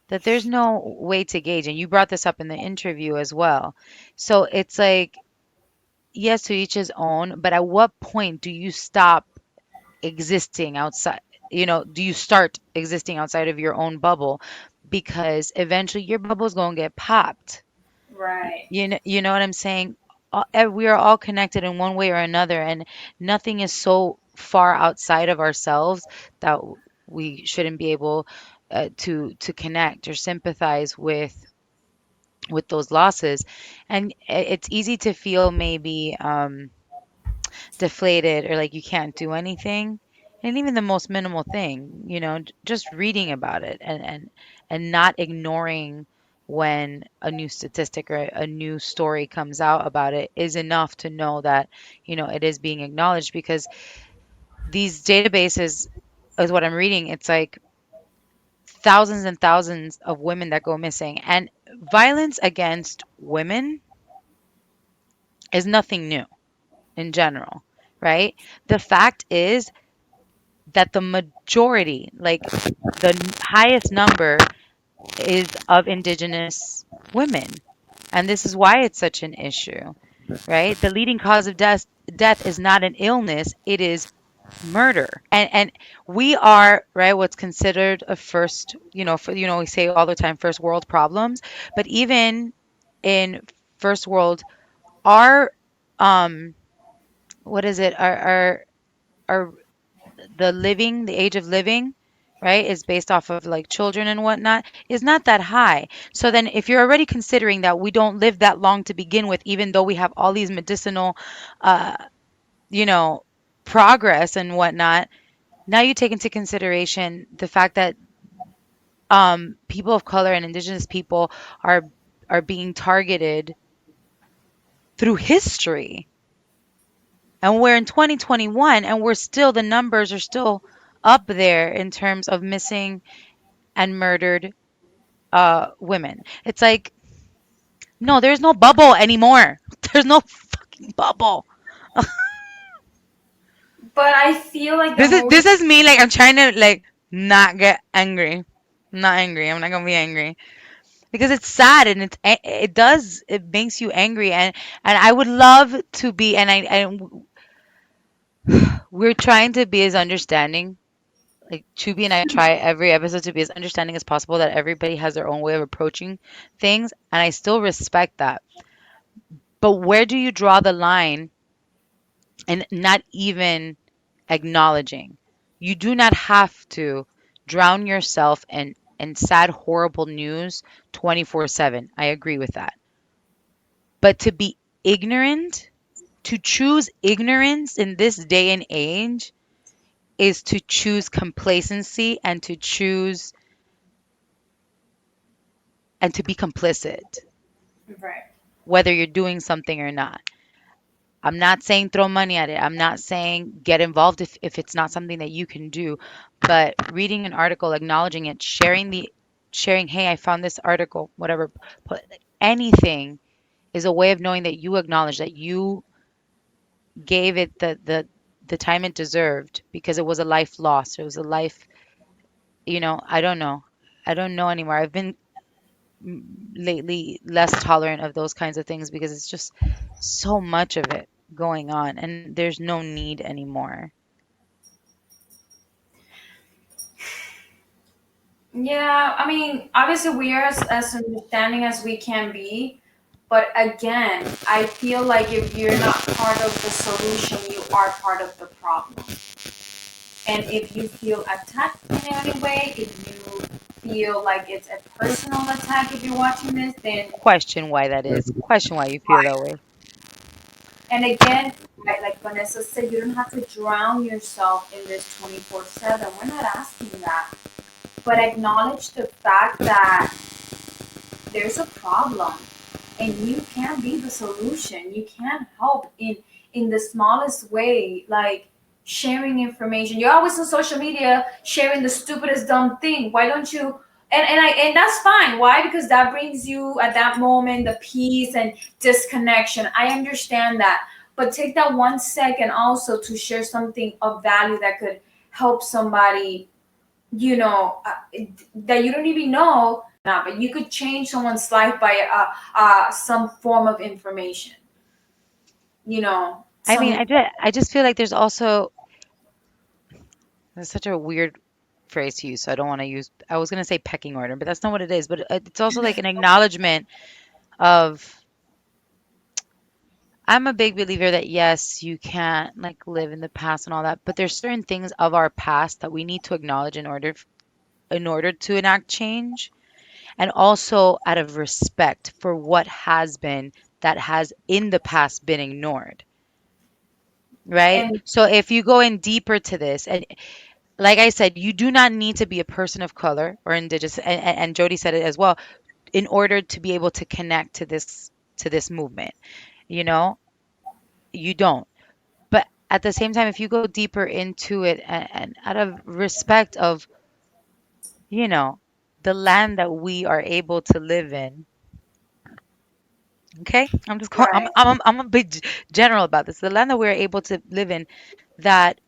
that there's no way to gauge, and you brought this up in the interview as well. So it's like, yes, to each his own, but at what point do you stop existing outside? Do you start existing outside of your own bubble? Because eventually your bubble's going to get popped. Right. You know what I'm saying? We are all connected in one way or another, and nothing is so far outside of ourselves that we shouldn't be able to connect or sympathize with those losses. And it's easy to feel maybe deflated or like you can't do anything. And even the most minimal thing, just reading about it and not ignoring when a new statistic or a new story comes out about it is enough to know that, it is being acknowledged, because these databases, is what I'm reading, it's like thousands and thousands of women that go missing. And violence against women is nothing new in general, right? The fact is that the majority, like the highest number, is of Indigenous women. And this is why it's such an issue, right? The leading cause of death is not an illness, it is murder. And we are, right, what's considered a first, we say all the time first world problems, but even in first world, our what is it? Our the age of living, right, is based off of like children and whatnot, is not that high. So then if you're already considering that we don't live that long to begin with, even though we have all these medicinal uh you know progress and whatnot, now you take into consideration the fact that people of color and indigenous people are are being targeted through history. And we're in 2021 and we're still the numbers are still up there in terms of missing and murdered women. It's like, no, there's no bubble anymore. There's no fucking bubble. But I feel like the This is more we this is me like I'm trying to like not get angry. I'm not angry. I'm not gonna be angry because it's sad and it makes you angry and I would love to be and we're trying to be as understanding. Like Chubi and I try every episode to be as understanding as possible that everybody has their own way of approaching things and I still respect that. But where do you draw the line and not even acknowledging? You do not have to drown yourself in sad, horrible news 24/7. I agree with that. But to be ignorant, to choose ignorance in this day and age is to choose complacency and to be complicit, right. whether you're doing something or not. I'm not saying throw money at it. I'm not saying get involved if it's not something that you can do. But reading an article, acknowledging it, sharing, hey, I found this article, whatever, put anything is a way of knowing that you acknowledge that you gave it the time it deserved because it was a life lost. It was a life, I don't know. I don't know anymore. I've been lately less tolerant of those kinds of things because it's just so much of it going on and there's no need anymore. Yeah, I mean, obviously we are as understanding as we can be, but again, I feel like if you're not part of the solution, you are part of the problem. And if you feel attacked in any way, if you feel like it's a personal attack if you're watching this, then Question why that is. Question why you feel that way. and again, right, like Vanessa said, you don't have to drown yourself in this 24/7. We're not asking that. But acknowledge the fact that there's a problem and you can be the solution. You can help in the smallest way, like sharing information. You're always on social media sharing the stupidest dumb thing. Why don't you and that's fine. Why? Because that brings you at that moment the peace and disconnection. I understand that. But take that 1 second also to share something of value that could help somebody, that you don't even know not, but you could change someone's life by some form of information, I mean, some. I just feel like there's also that's such a weird phrase to use, so I don't want to use I was going to say pecking order, but that's not what it is, but it's also like an acknowledgement of I'm a big believer that yes, you can't like live in the past and all that, but there's certain things of our past that we need to acknowledge in order to enact change and also out of respect for what has been that has in the past been ignored, right? And So if you go in deeper to this, and like I said, you do not need to be a person of color or indigenous, and Jody said it as well, in order to be able to connect to this movement. You know, you don't. But at the same time, if you go deeper into it and out of respect of, you know, the land that we are able to live in. Okay, I'm just going. I'm right, I'm I'm a big general about this. The land that we're able to live in, that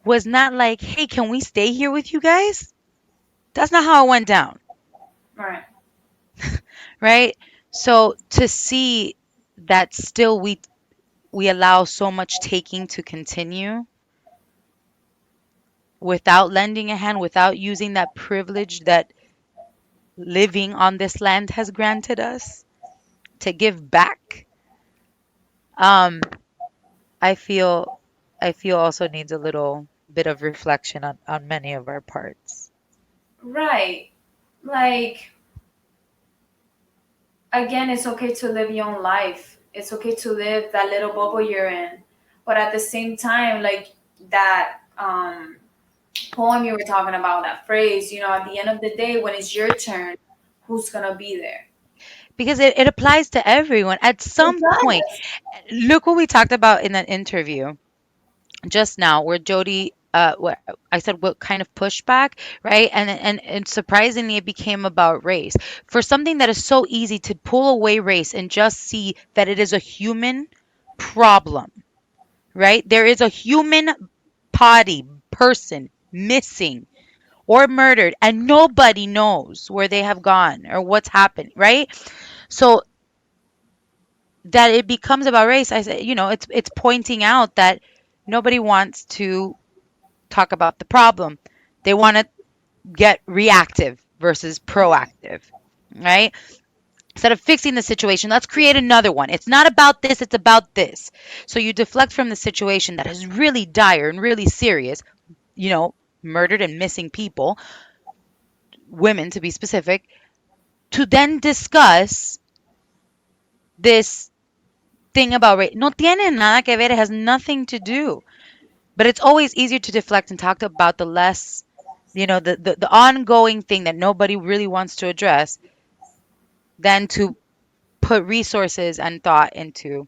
was not like, hey, can we stay here with you guys? That's not how it went down, right, right? So to see that still we allow so much taking to continue without lending a hand, without using that privilege that living on this land has granted us to give back. Um, I feel I feel also needs a little bit of reflection on many of our parts. right. Like, again, it's okay to live your own life. It's okay to live that little bubble you're in. but at the same time, like that poem you were talking about, that phrase, at the end of the day, when it's your turn, who's gonna be there? Because it applies to everyone at It some point. does. Look what we talked about in that interview just now, where Jody, what I said, what kind of pushback, right? And surprisingly, it became about race. For something that is so easy to pull away race and just see that it is a human problem, right? There is a human body, person missing or murdered, and nobody knows where they have gone or what's happened, right? So that it becomes about race, I say, it's pointing out that nobody wants to talk about the problem. They want to get reactive versus proactive, right? Instead of fixing the situation, let's create another one. It's not about this, it's about this. So you deflect from the situation that is really dire and really serious, you know, murdered and missing people, women to be specific, to then discuss this thing about race. No tiene nada que ver, it has nothing to do. But it's always easier to deflect and talk about the less, the ongoing thing that nobody really wants to address than to put resources and thought into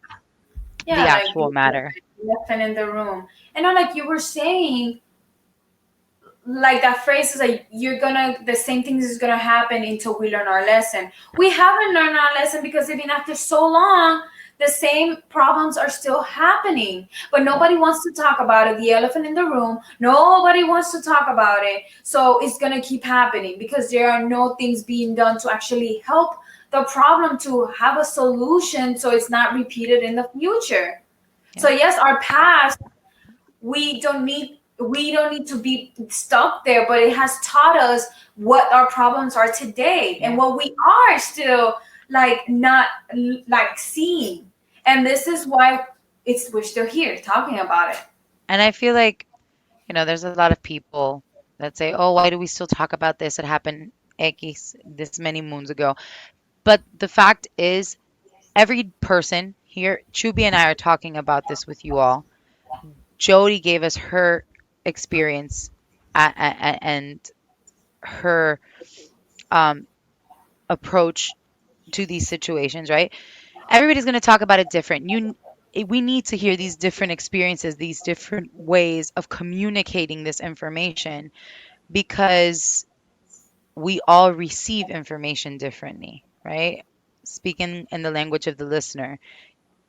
the Yeah, like actual the matter. elephant in the room. And like you were saying, like that phrase is like, the same thing is gonna happen until we learn our lesson. We haven't learned our lesson because even after so long, the same problems are still happening, but nobody wants to talk about it. The elephant in the room, nobody wants to talk about it. So it's gonna keep happening because there are no things being done to actually help the problem to have a solution so it's not repeated in the future. Yeah. So yes, our past, we don't need to be stuck there, but it has taught us what our problems are today and Yeah. what we are still like not like seeing. And this is why we're still here talking about it. And I feel like, there's a lot of people that say, oh, why do we still talk about this? It happened X this many moons ago. But the fact is, every person here, Chubi and I are talking about this with you all. Jody gave us her experience and her um, approach to these situations, right? Everybody's going to talk about it different. We need to hear these different experiences, these different ways of communicating this information because we all receive information differently, right? Speaking in the language of the listener.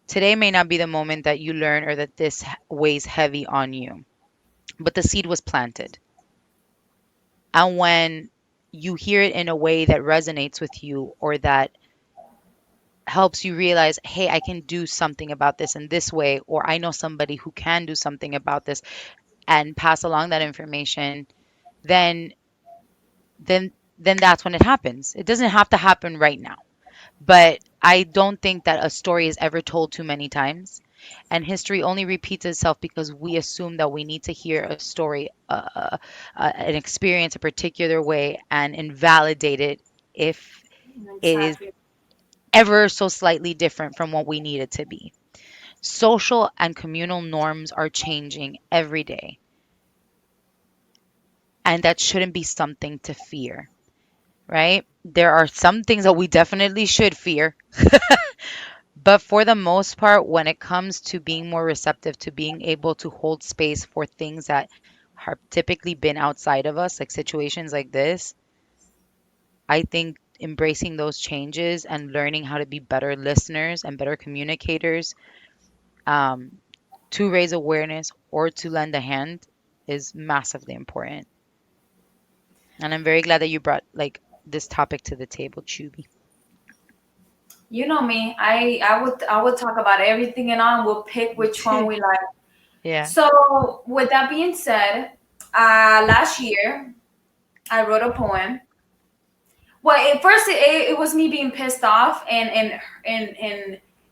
Today may not be the moment that you learn or that this weighs heavy on you, but the seed was planted. And when you hear it in a way that resonates with you or that helps you realize, hey, I can do something about this in this way, or I know somebody who can do something about this and pass along that information, then then that's when it happens. It doesn't have to happen right now. But I don't think that a story is ever told too many times. And history only repeats itself because we assume that we need to hear a story, an experience a particular way, and invalidate it if it is Exactly. ever so slightly different from what we need it to be. Social and communal norms are changing every day, and that shouldn't be something to fear, right? There are some things that we definitely should fear, but for the most part, when it comes to being more receptive, to being able to hold space for things that have typically been outside of us, like situations like this, I think embracing those changes and learning how to be better listeners and better communicators, um, to raise awareness or to lend a hand is massively important. And I'm very glad that you brought like this topic to the table, Chubi. You know me, I would talk about everything and on. We'll pick which one we like. Yeah. So with that being said, last year I wrote a poem. Well, at first it was me being pissed off and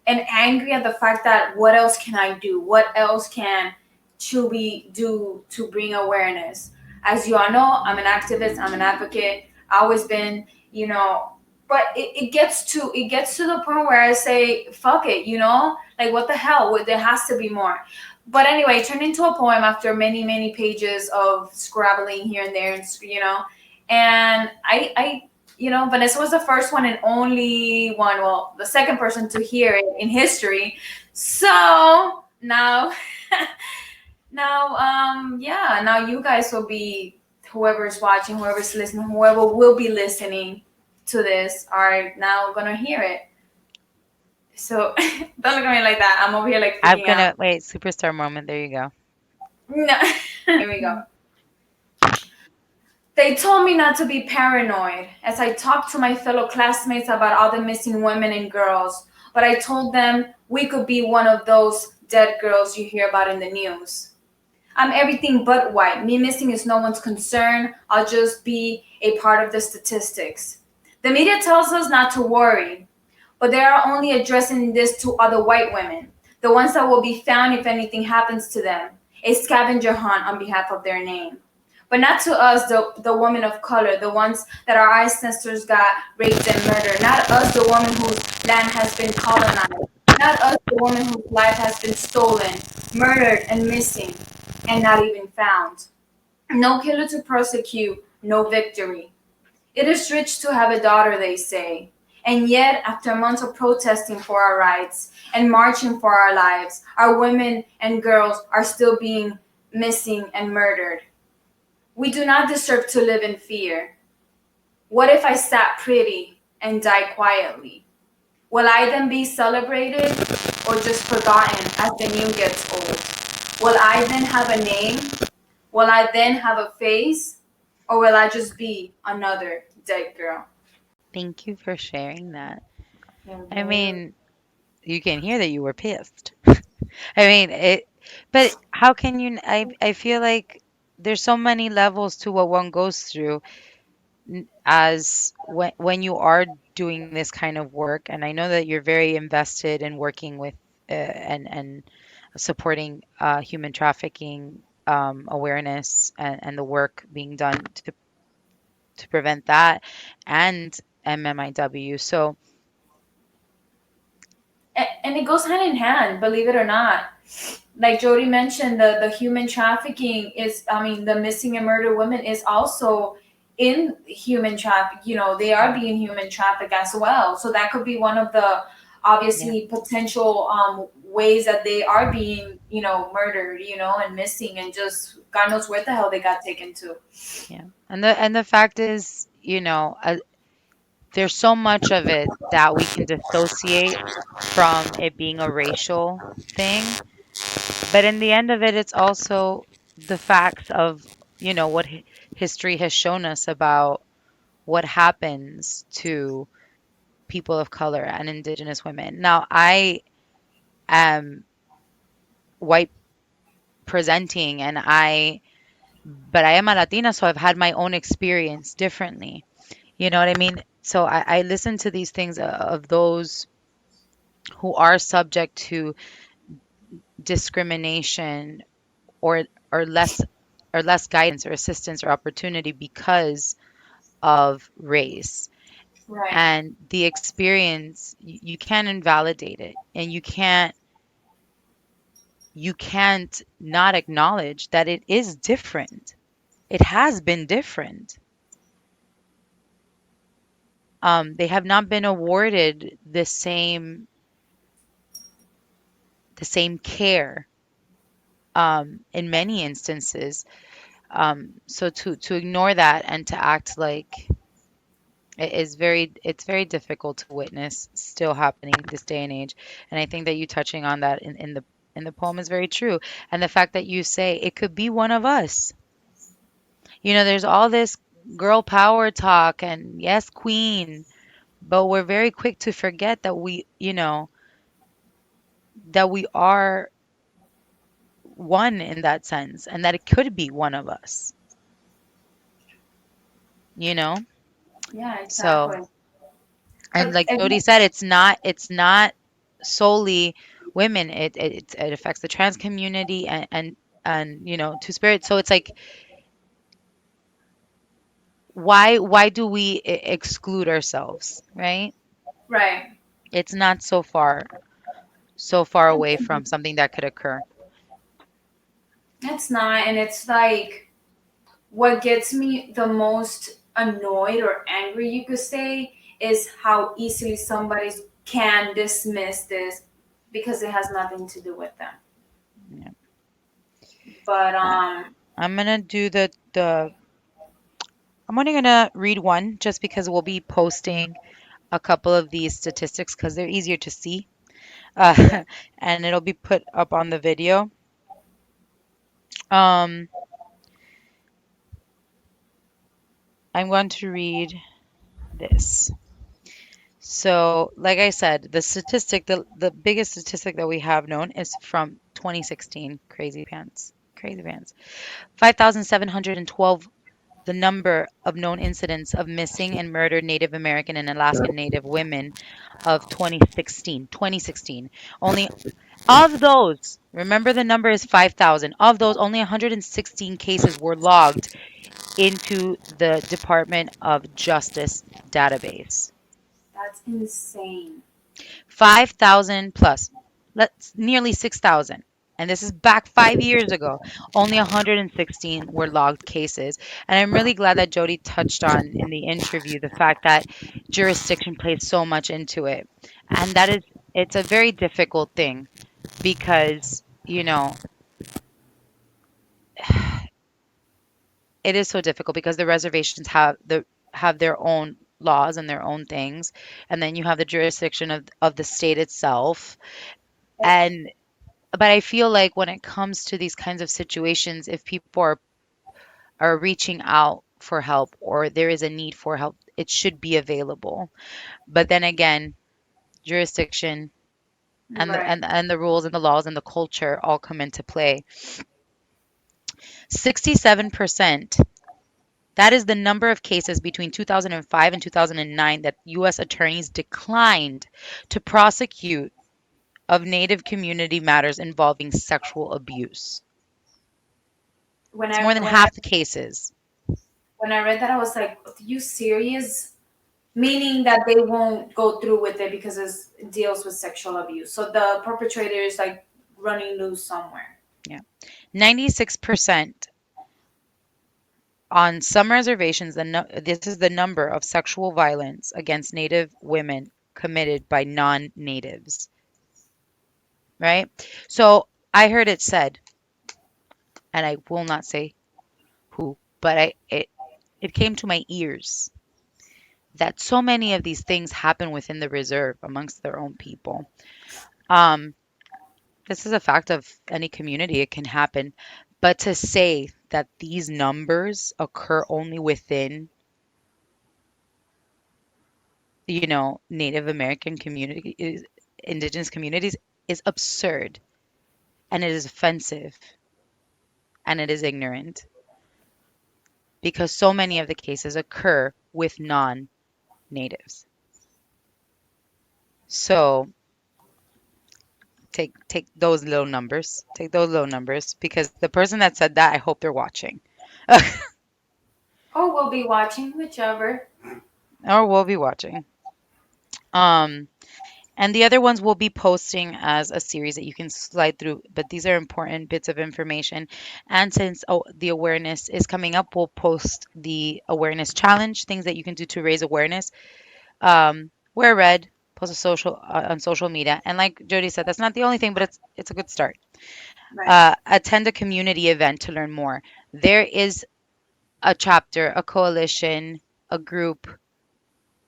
angry at the fact that what else can I do? What else can Chewy do to bring awareness? As you all know, I'm an activist. I'm an advocate. I always been, But it gets to the point where I say, fuck it, like what the hell? There has to be more. But anyway, it turned into a poem after many, many pages of scrabbling here and there, and and Vanessa was the first one and only one, well, the second person to hear it in history. So now, yeah, now you guys will be, whoever's watching, whoever's listening, whoever will be listening to this are now gonna hear it. So don't look at me like that. I'm over here like I'm freaking out. gonna wait, superstar moment. There you go. No. Here we go. They told me not to be paranoid as I talked to my fellow classmates about all the missing women and girls, but I told them we could be one of those dead girls you hear about in the news. I'm everything but white. Me missing is no one's concern. I'll just be a part of the statistics. The media tells us not to worry, but they are only addressing this to other white women, the ones that will be found if anything happens to them, a scavenger hunt on behalf of their name. But not to us, the women of color, the ones that our ancestors got raped and murdered. Not us, the woman whose land has been colonized. Not us, the woman whose life has been stolen, murdered, and missing, and not even found. No killer to prosecute, no victory. It is rich to have a daughter, they say. And yet, after months of protesting for our rights and marching for our lives, our women and girls are still being missing and murdered. We do not deserve to live in fear. What if I sat pretty and died quietly? Will I then be celebrated or just forgotten as the new gets old? Will I then have a name? Will I then have a face? Or will I just be another dead girl? Thank you for sharing that. Yeah, I very. mean, you can hear that you were pissed. I mean, but how can you, I feel like there's so many levels to what one goes through as when you are doing this kind of work, and I know that you're very invested in working with and supporting human trafficking awareness and the work being done to prevent that and MMIW. So And it goes hand in hand, believe it or not. Like Jody mentioned, the human trafficking is, I mean, the missing and murdered women is also in human traffic. They are being human trafficked as well. So that could be one of the yeah, obviously potential ways that they are being, murdered, and missing, and just God knows where the hell they got taken to. yeah. And the fact is, there's so much of it that we can dissociate from it being a racial thing. But in the end of it, it's also the facts of, what history has shown us about what happens to people of color and indigenous women. Now, I am white presenting but I am a Latina, so I've had my own experience differently. You know what I mean? So I listen to these things of those who are subject to discrimination or or less or less guidance or assistance or opportunity because of race. Right. And the experience, you can't invalidate it, and you can't not acknowledge that it is different. It has been different. They have not been awarded the same care in many instances. So to ignore that and to act like it's very difficult to witness still happening this day and age. And I think that you touching on that in the poem is very true. And the fact that you say it could be one of us. There's all this girl power talk and yes, queen, but we're very quick to forget that we are one in that sense and that it could be one of us, you know? Yeah, So, exactly. and like If Jody said, it's not solely women. It affects the trans community and two spirit. So it's like why do we exclude ourselves, right? right. It's not so far away from something that could occur. It's not, and it's like what gets me the most annoyed or angry, you could say, is how easily somebody can dismiss this because it has nothing to do with them. Yeah. But Uh, I'm gonna do the I'm only gonna read one just because we'll be posting a couple of these statistics because they're easier to see. yeah, And it'll be put up on the video. Um, I'm going to read this. So, like I said, the biggest statistic that we have known is from 2016. Crazy pants. Crazy pants. 5,712, the number of known incidents of missing and murdered Native American and Alaskan Native women of 2016. 2016. Only of those, remember the number is 5,000. Of those, only 116 cases were logged into the Department of Justice database. that's insane. 5,000 plus. Let's nearly 6,000. And this is back 5 years ago. Only 116 were logged cases. And I'm really glad that Jody touched on in the interview the fact that jurisdiction plays so much into it. And it's a very difficult thing because, it is so difficult because the reservations have their own laws and their own things, and then you have the jurisdiction of the state itself. And but I feel like when it comes to these kinds of situations, if people are reaching out for help or there is a need for help, it should be available. But then again, jurisdiction and Right. the rules and the laws and the culture all come into play. 67%. That is the number of cases between 2005 and 2009 that U.S. attorneys declined to prosecute of Native community matters involving sexual abuse. When It's I more than when I half the cases. when I read that, I was like, "Are you serious?" Meaning that they won't go through with it because it deals with sexual abuse. So the perpetrator is like running loose somewhere. Yeah. 96% on some reservations, this is the number of sexual violence against Native women committed by non natives, right? So I heard it said, and I will not say who, but it came to my ears that so many of these things happen within the reserve amongst their own people. Um, this is a fact of any community, it can happen. But to say that these numbers occur only within, Native American communities, indigenous communities, is absurd and it is offensive and it is ignorant because so many of the cases occur with non natives. So take those little numbers. Take those little numbers because the person that said that, I hope they're watching. Or we'll be watching, whichever. Or will be watching. Um, and the other ones we'll be posting as a series that you can slide through, but these are important bits of information. And since the awareness is coming up, we'll post the awareness challenge, things that you can do to raise awareness. Wear red, post a social on social media, and like Jody said, that's not the only thing, but it's a good start. Right. Attend a community event to learn more. There is a chapter, a coalition, a group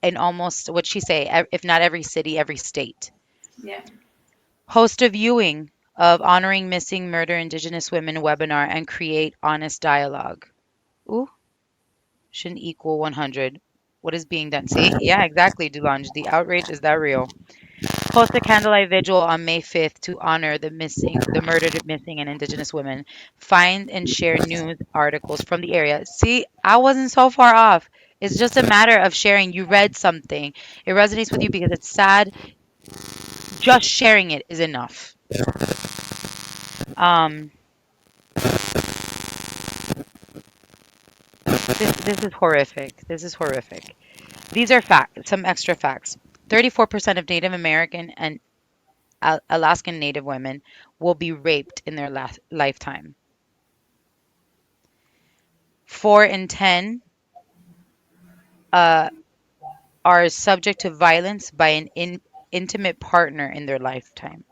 in almost what she say, if not every city, every state. Yeah. Host a viewing of Honoring Missing Murder Indigenous Women webinar and create honest dialogue. Ooh, shouldn't equal 100. What is being done? See? Yeah, exactly, Dulange. The outrage is that real. Host a candlelight vigil on May 5th to honor the murdered, missing, and Indigenous women. Find and share news articles from the area. See, I wasn't so far off. It's just a matter of sharing. You read something, it resonates with you because it's sad. Just sharing it is enough. Um, this is horrific. This is horrific. These are some extra facts. 34% of Native American and Alaskan Native women will be raped in their lifetime. 4 in 10 uh, are subject to violence by an intimate partner in their lifetime.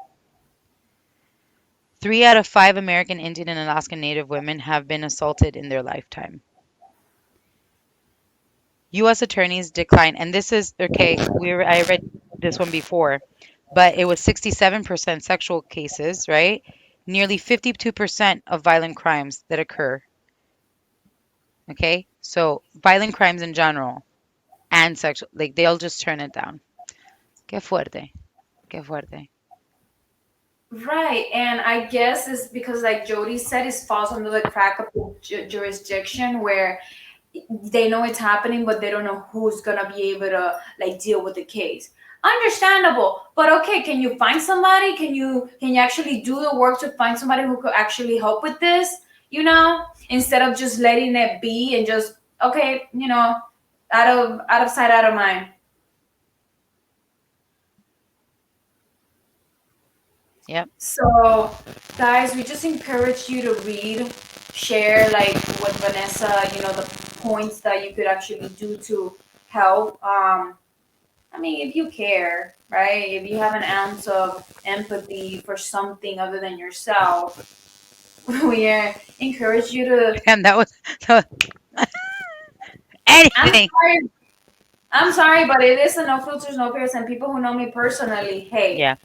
3 out of 5 American Indian and Alaska Native women have been assaulted in their lifetime. U.S. attorneys decline, and this is okay. I read this one before, but it was 67% sexual cases, right? Nearly 52% of violent crimes that occur. Okay, so violent crimes in general and sexual, like they'll just turn it down. Qué fuerte, qué fuerte. Right, and I guess it's because, like Jody said, it falls under the crack of the jurisdiction where they know it's happening, but they don't know who's gonna be able to like deal with the case. Understandable, but okay, can you find somebody? Can you actually do the work to find somebody who could actually help with this? Instead of just letting it be and just okay, out of sight, out of mind. Yep. So, guys, we just encourage you to read, share, like with Vanessa, the points that you could actually do to help. I mean, if you care, right? If you have an ounce of empathy for something other than yourself, we encourage you to. And that was I'm anything. sorry. I'm sorry, but it is a no filters, no fears, and people who know me personally, hey, Yeah,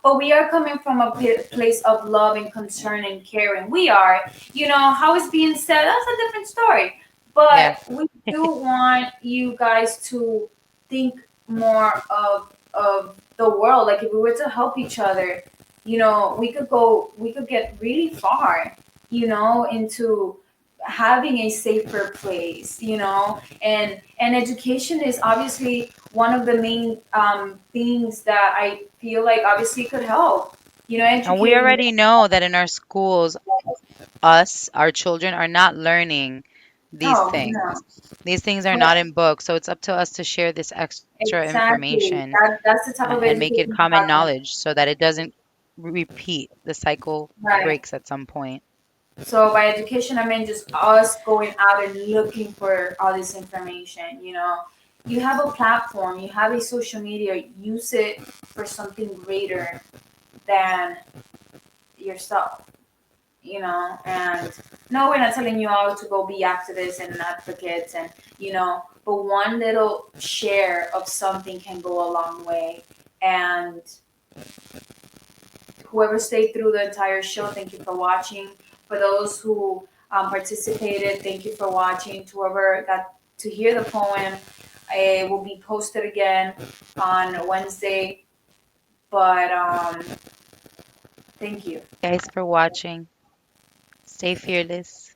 but we are coming from a place of love and concern and caring. We are, how it's being said, that's a different story. yeah. But we do want you guys to think more of the world. Like if we were to help each other, we could get really far, into having a safer place, and education is obviously one of the main things that I feel like obviously could help, And we educating. already know that in our schools, our children are not learning these Oh no, things. These things are not in books, so it's up to us to share this extra exactly. information That's the type of and make it education we're common talking about. knowledge so that it doesn't repeat. The cycle Right. breaks at some point. So by education, I mean just us going out and looking for all this information. You have a platform, you have a social media, use it for something greater than yourself. And no, we're not telling you all to go be activists and advocates, and but one little share of something can go a long way. And whoever stayed through the entire show, thank you for watching. For those who participated, thank you for watching. To whoever got to hear the poem, it will be posted again on Wednesday. But thank you. Guys, for watching. Stay fearless.